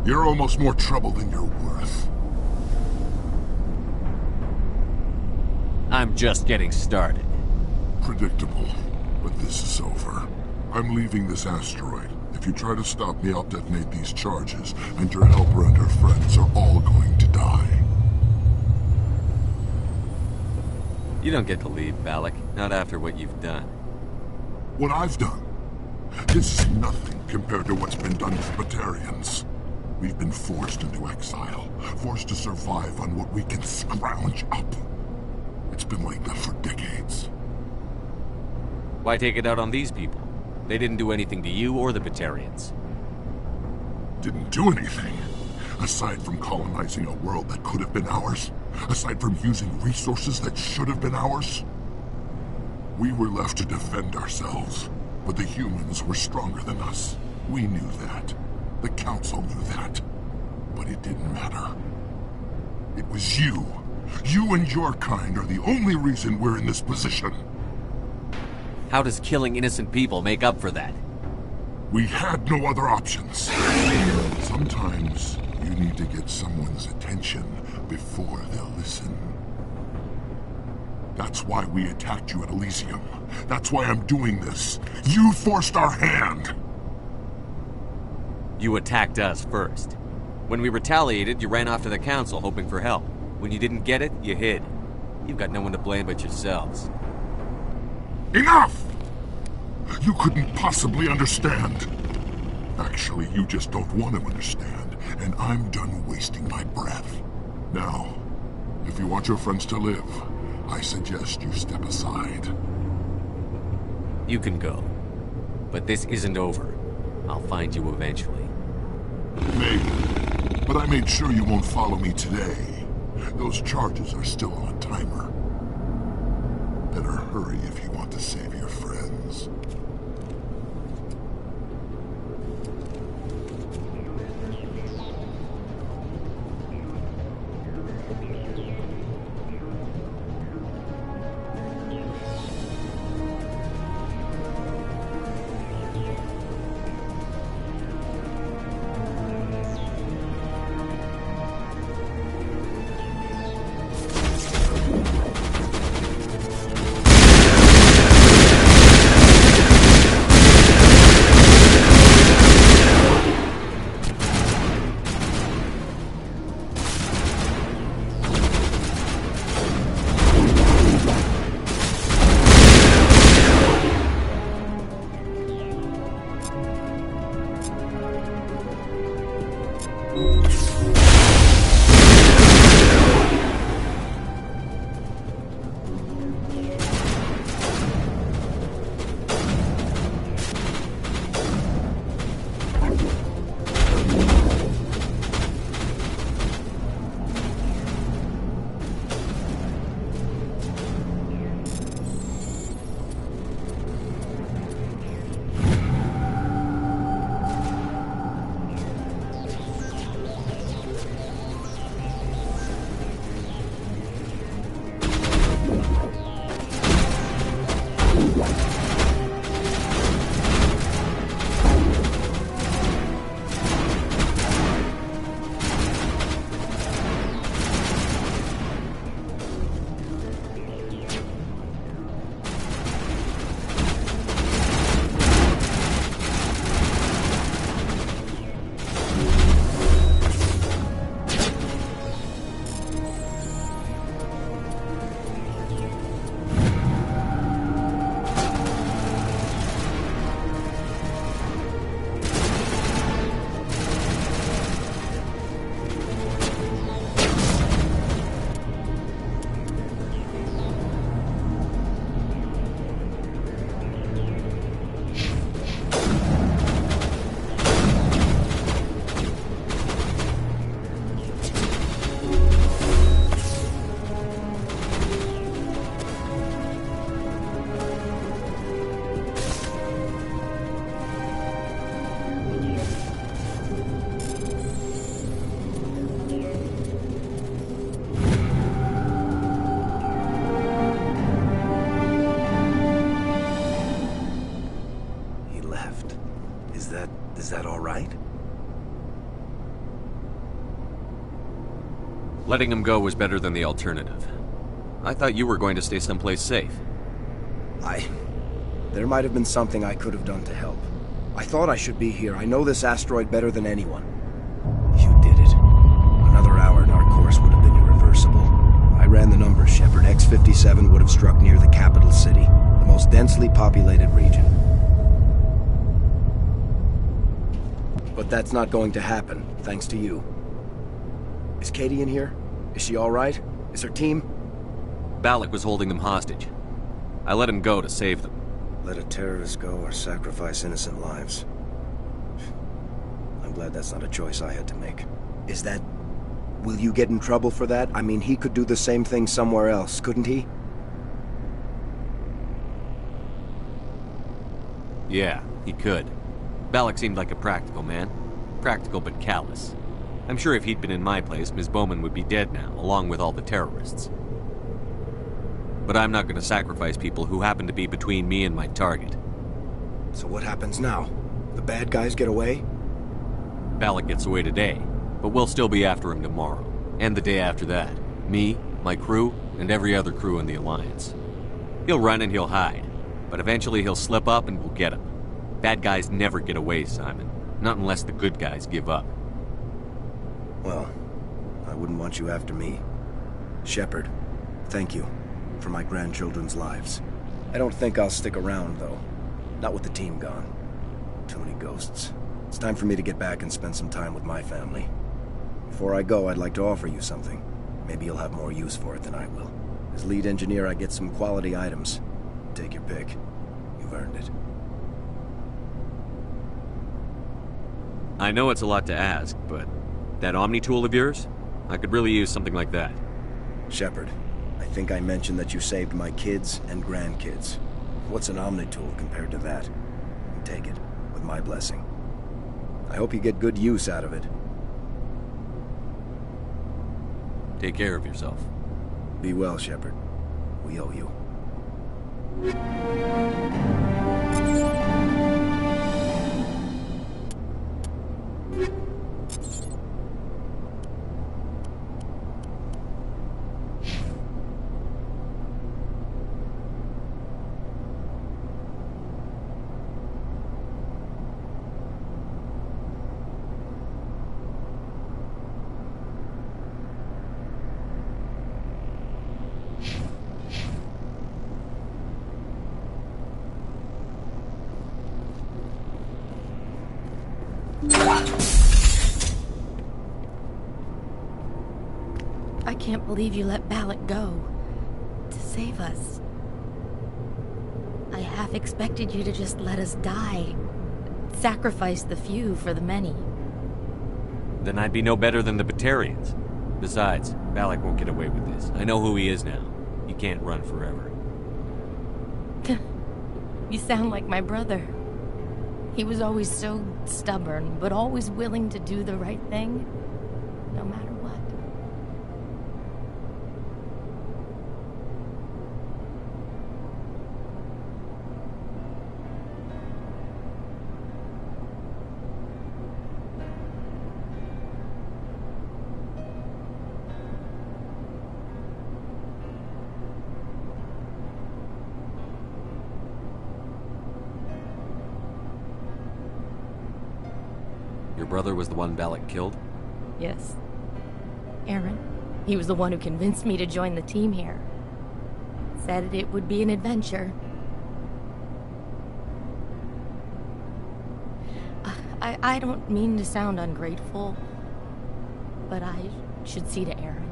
You're almost more trouble than you're worth. I'm just getting started. Predictable, but this is over. I'm leaving this asteroid. If you try to stop me, I'll detonate these charges, and your helper and her friends are all going to die. You don't get to leave, Balak. Not after what you've done. What I've done? This is nothing compared to what's been done to the Batarians. We've been forced into exile, forced to survive on what we can scrounge up. It's been like that for decades. Why take it out on these people? They didn't do anything to you or the Batarians. Didn't do anything. Aside from colonizing a world that could have been ours. Aside from using resources that should have been ours. We were left to defend ourselves. But the humans were stronger than us. We knew that. The Council knew that. But it didn't matter. It was you. You and your kind are the only reason we're in this position. How does killing innocent people make up for that? We had no other options. Sometimes you need to get someone's attention before they'll listen. That's why we attacked you at Elysium. That's why I'm doing this. You forced our hand! You attacked us first. When we retaliated, you ran off to the Council hoping for help. When you didn't get it, you hid. You've got no one to blame but yourselves. Enough! You couldn't possibly understand. Actually, you just don't want to understand, and I'm done wasting my breath. Now, if you want your friends to live, I suggest you step aside. You can go. But this isn't over. I'll find you eventually. Maybe. But I made sure you won't follow me today. Those charges are still on a timer. Better hurry if you want to save your friends. Is that all right? Letting him go was better than the alternative. I thought you were going to stay someplace safe. There might have been something I could have done to help. I thought I should be here. I know this asteroid better than anyone. You did it. Another hour and our course would have been irreversible. I ran the numbers, Shepard. X-57 would have struck near the capital city, the most densely populated region. But that's not going to happen, thanks to you. Is Katie in here? Is she all right? Is her team? Balak was holding them hostage. I let him go to save them. Let a terrorist go or sacrifice innocent lives. I'm glad that's not a choice I had to make. Is that... Will you get in trouble for that? I mean, he could do the same thing somewhere else, couldn't he? Yeah, he could. Balak seemed like a practical man. Practical but callous. I'm sure if he'd been in my place, Ms. Bowman would be dead now, along with all the terrorists. But I'm not going to sacrifice people who happen to be between me and my target. So what happens now? The bad guys get away? Balak gets away today, but we'll still be after him tomorrow. And the day after that. Me, my crew, and every other crew in the Alliance. He'll run and he'll hide, but eventually he'll slip up and we'll get him. Bad guys never get away, Simon. Not unless the good guys give up. Well, I wouldn't want you after me. Shepard, thank you for my grandchildren's lives. I don't think I'll stick around, though. Not with the team gone. Too many ghosts. It's time for me to get back and spend some time with my family. Before I go, I'd like to offer you something. Maybe you'll have more use for it than I will. As lead engineer, I get some quality items. Take your pick. You've earned it. I know it's a lot to ask, but that Omni tool of yours? I could really use something like that. Shepard, I think I mentioned that you saved my kids and grandkids. What's an Omni tool compared to that? Take it, with my blessing. I hope you get good use out of it. Take care of yourself. Be well, Shepard. We owe you. I can't believe you let Balak go. To save us. I half expected you to just let us die. Sacrifice the few for the many. Then I'd be no better than the Batarians. Besides, Balak won't get away with this. I know who he is now. He can't run forever. You sound like my brother. He was always so stubborn, but always willing to do the right thing, no matter what. Your brother was the one Balak killed? Yes. Aaron. He was the one who convinced me to join the team here. Said it would be an adventure. I don't mean to sound ungrateful, but I should see to Aaron.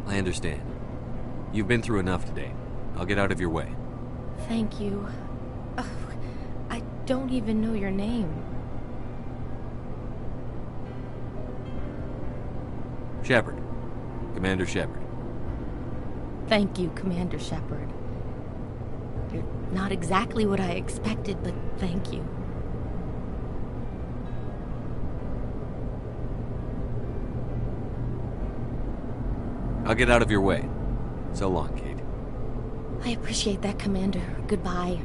I understand. You've been through enough today. I'll get out of your way. Thank you. Oh, I don't even know your name. Shepard. Commander Shepard. Thank you, Commander Shepard. You're not exactly what I expected, but thank you. I'll get out of your way. So long, Kate. I appreciate that, Commander. Goodbye.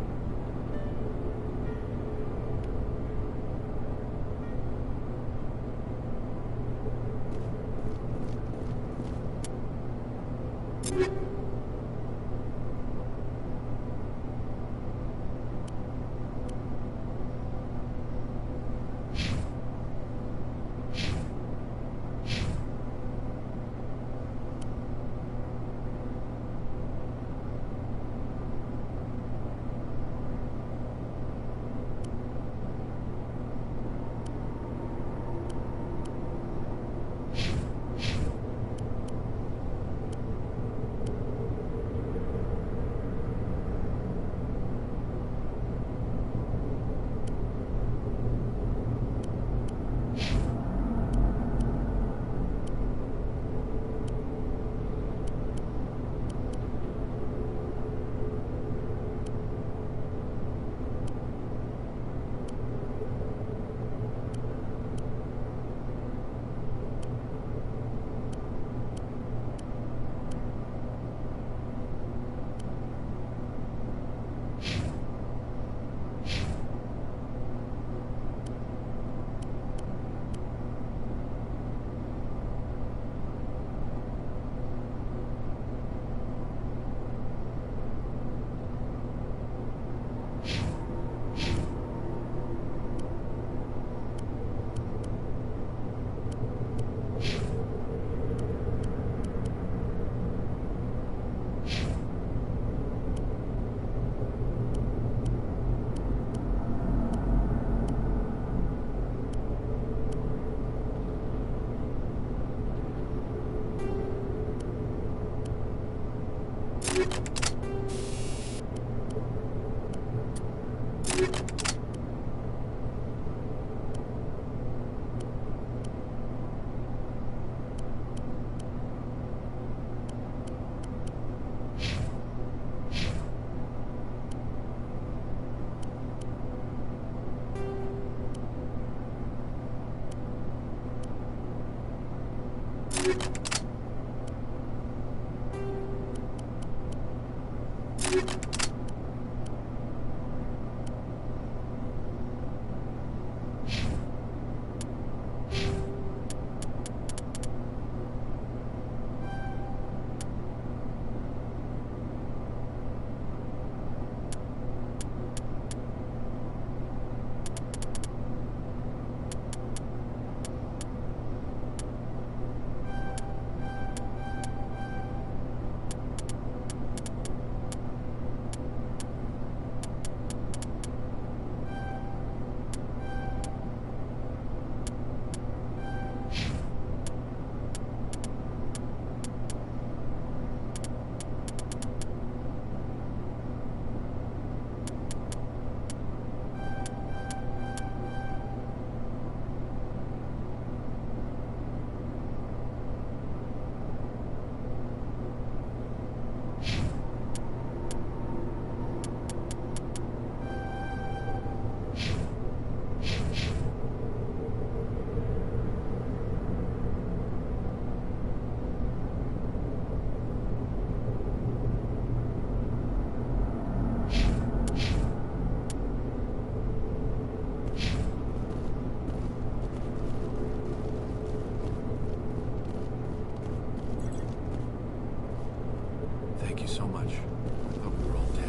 So much. I thought we were all dead.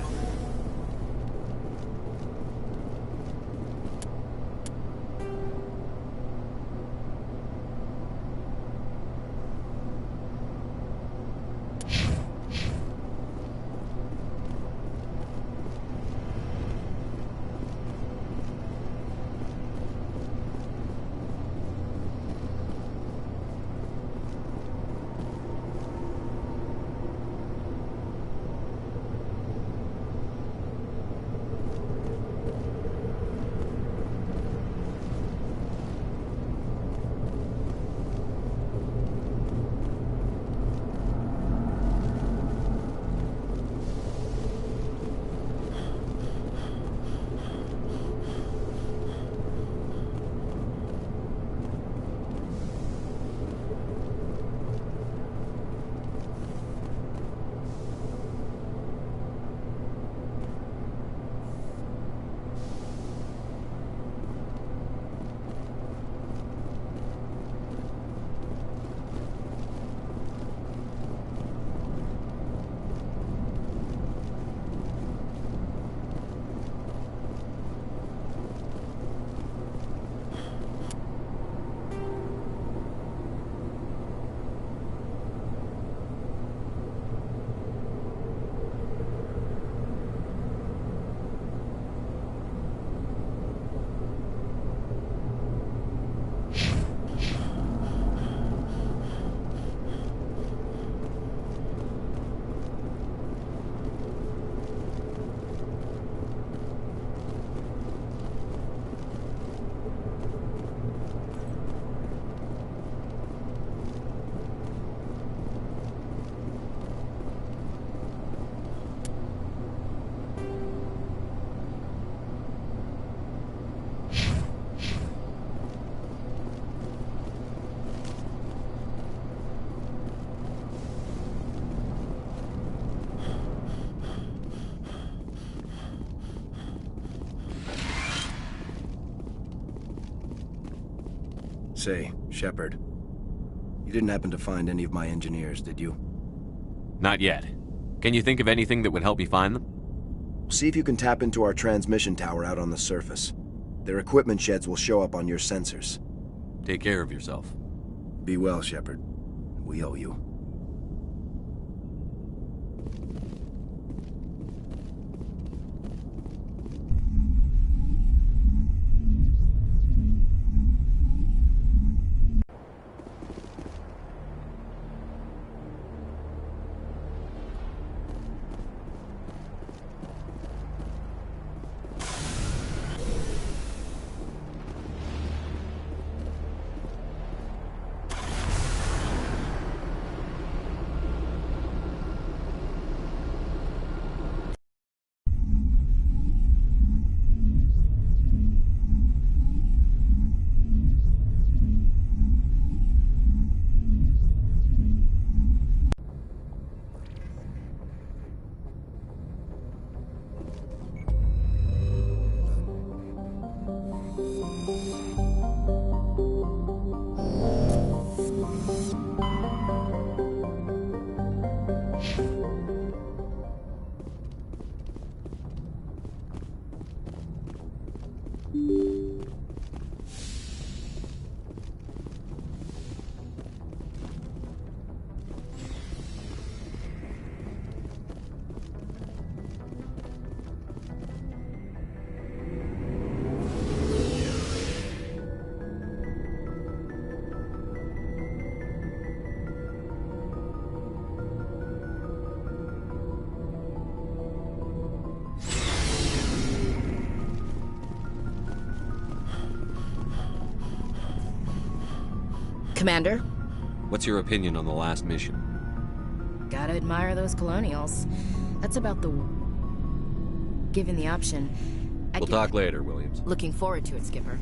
Say, Shepard, you didn't happen to find any of my engineers, did you? Not yet. Can you think of anything that would help me find them? See if you can tap into our transmission tower out on the surface. Their equipment sheds will show up on your sensors. Take care of yourself. Be well, Shepard. We owe you. Commander? What's your opinion on the last mission? Gotta admire those colonials. That's about the... Given the option... We'll talk later, Williams. Looking forward to it, Skipper.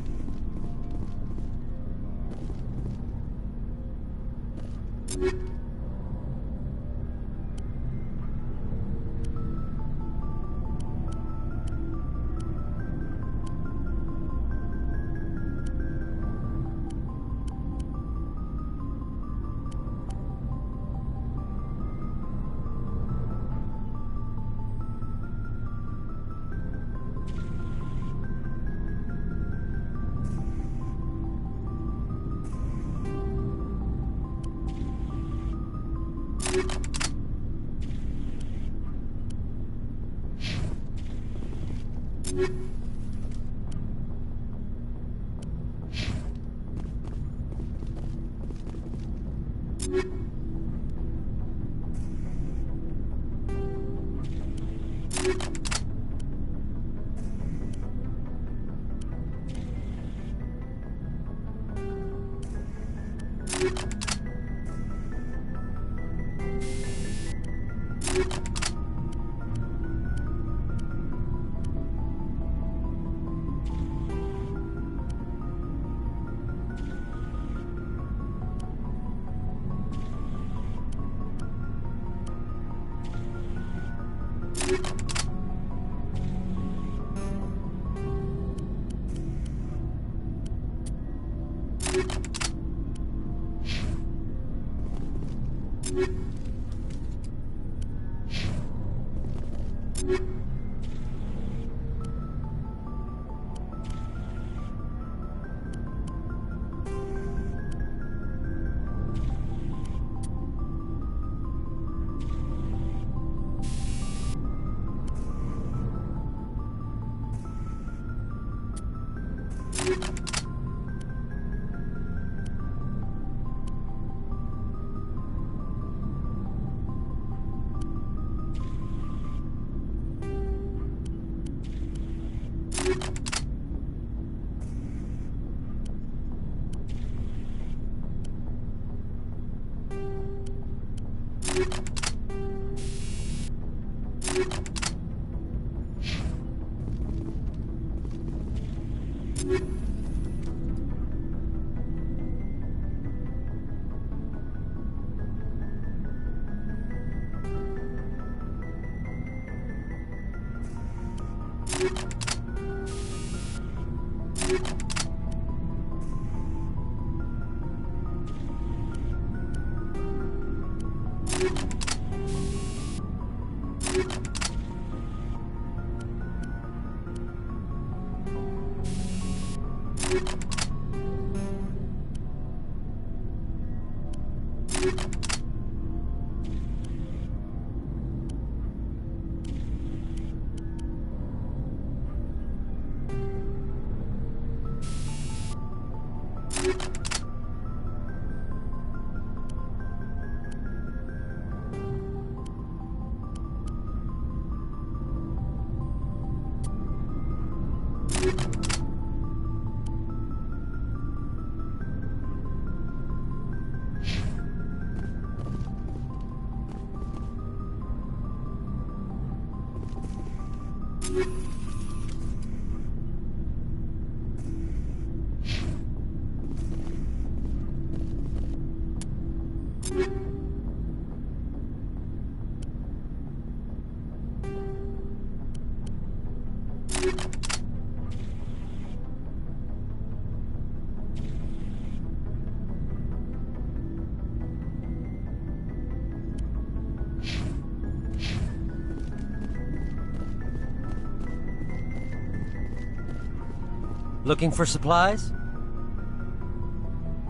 Looking for supplies?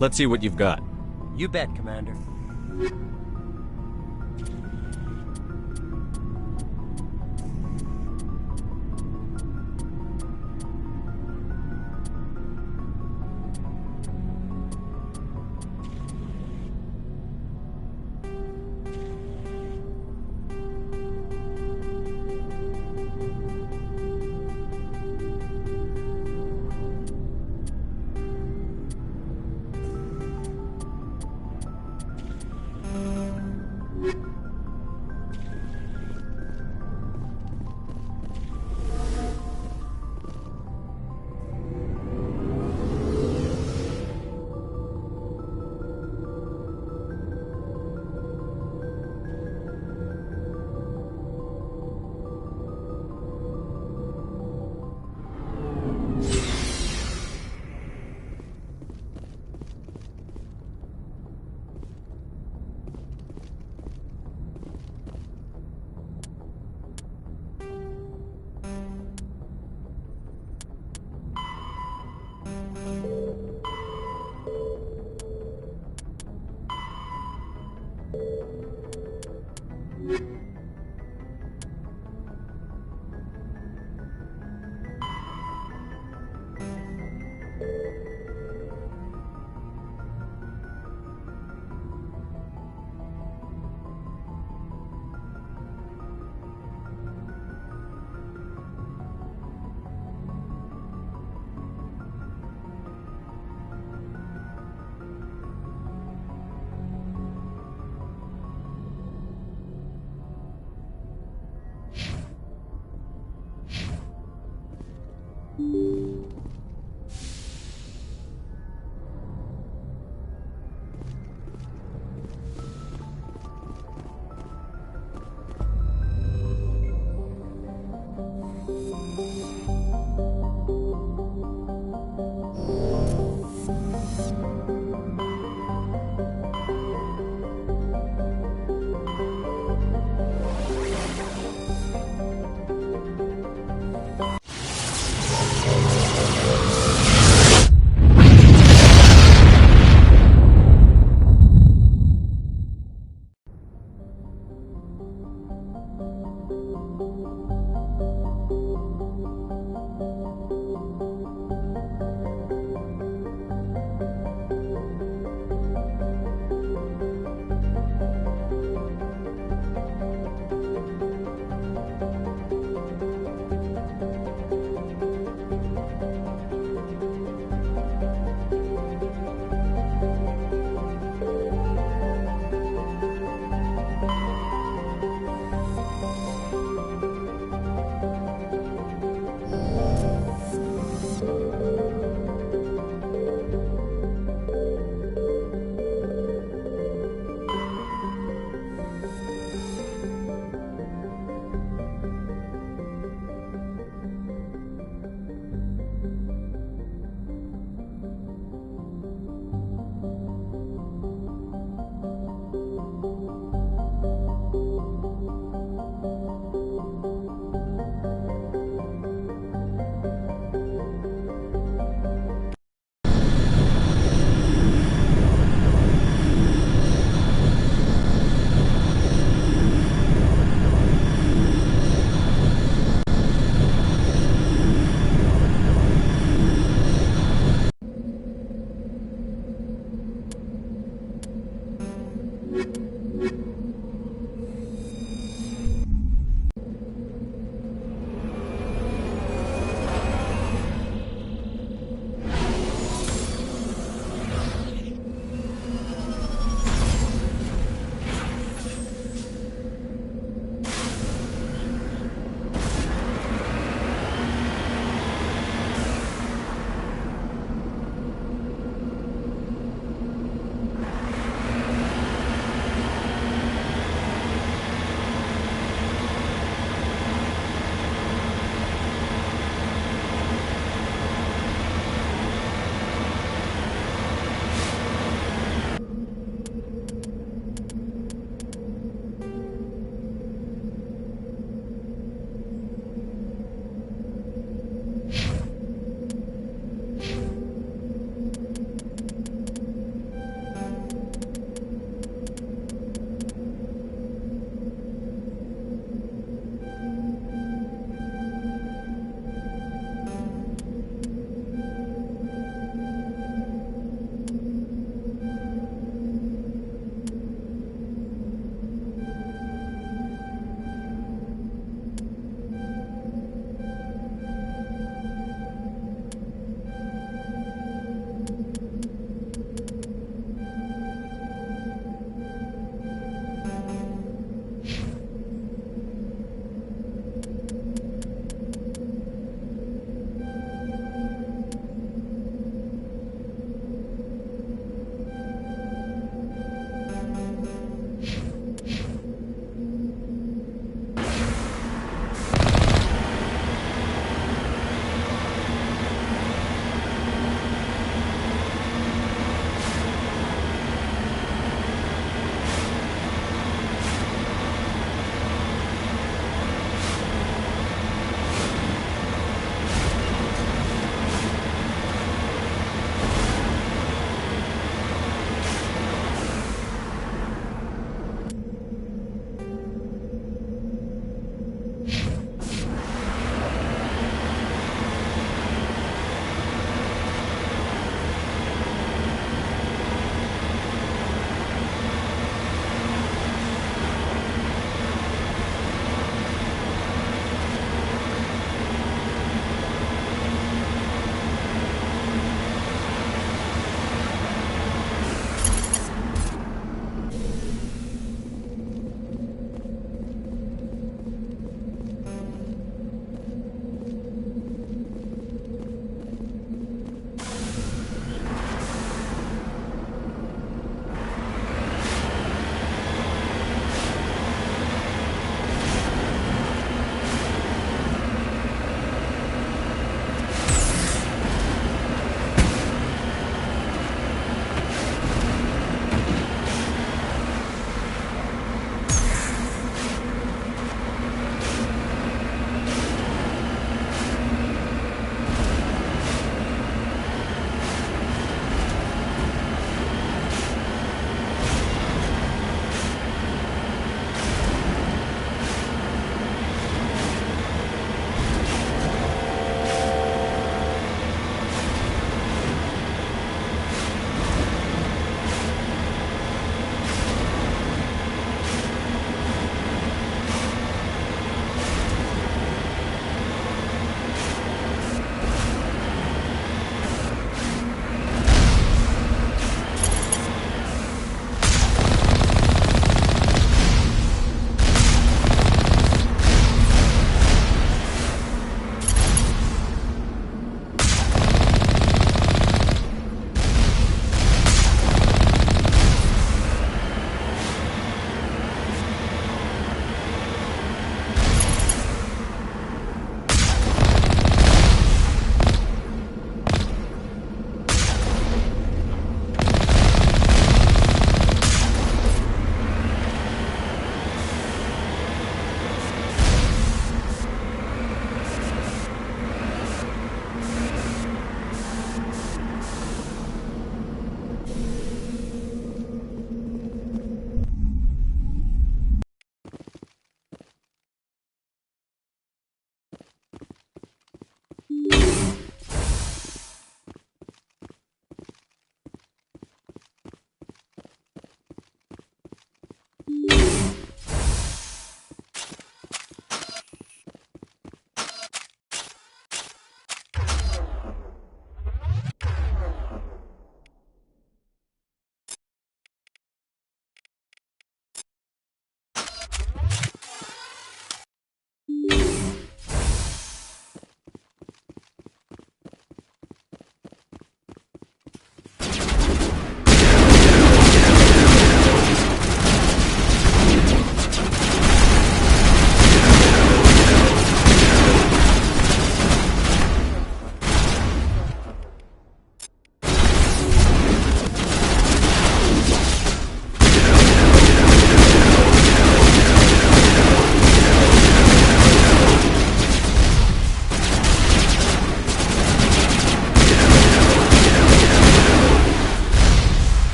Let's see what you've got. You bet, Commander.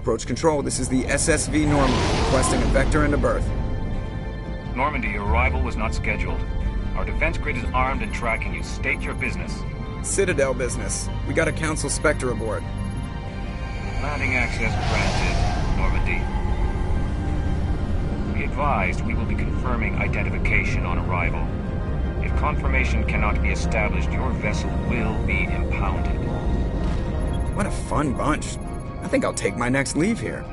Approach control, this is the SSV Normandy, requesting a vector into berth. Normandy, your arrival was not scheduled. Our defense grid is armed and tracking you. State your business. Citadel business. We got a Council Spectre aboard. Landing access granted, Normandy. Be advised, we will be confirming identification on arrival. If confirmation cannot be established, your vessel will be impounded. What a fun bunch. I think I'll take my next leave here.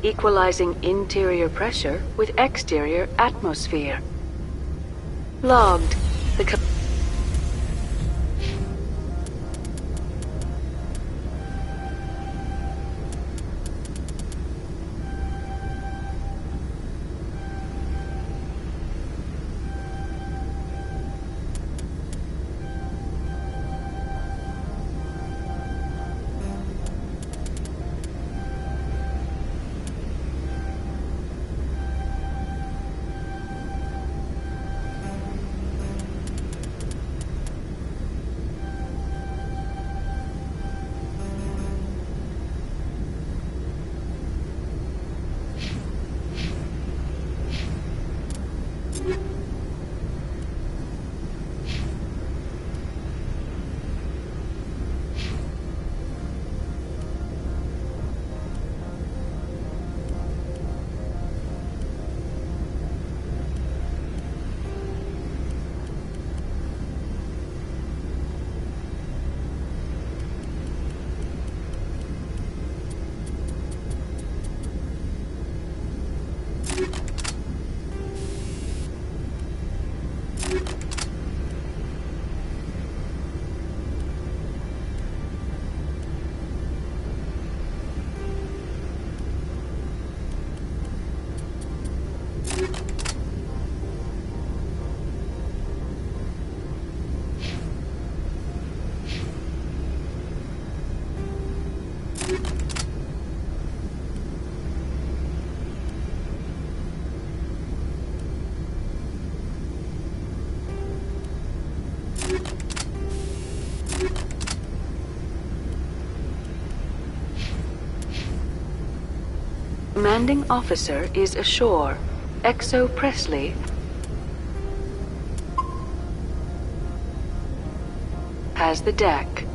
Equalizing interior pressure with exterior atmosphere. Logged. The Commanding officer is ashore. Exo Presley has the deck.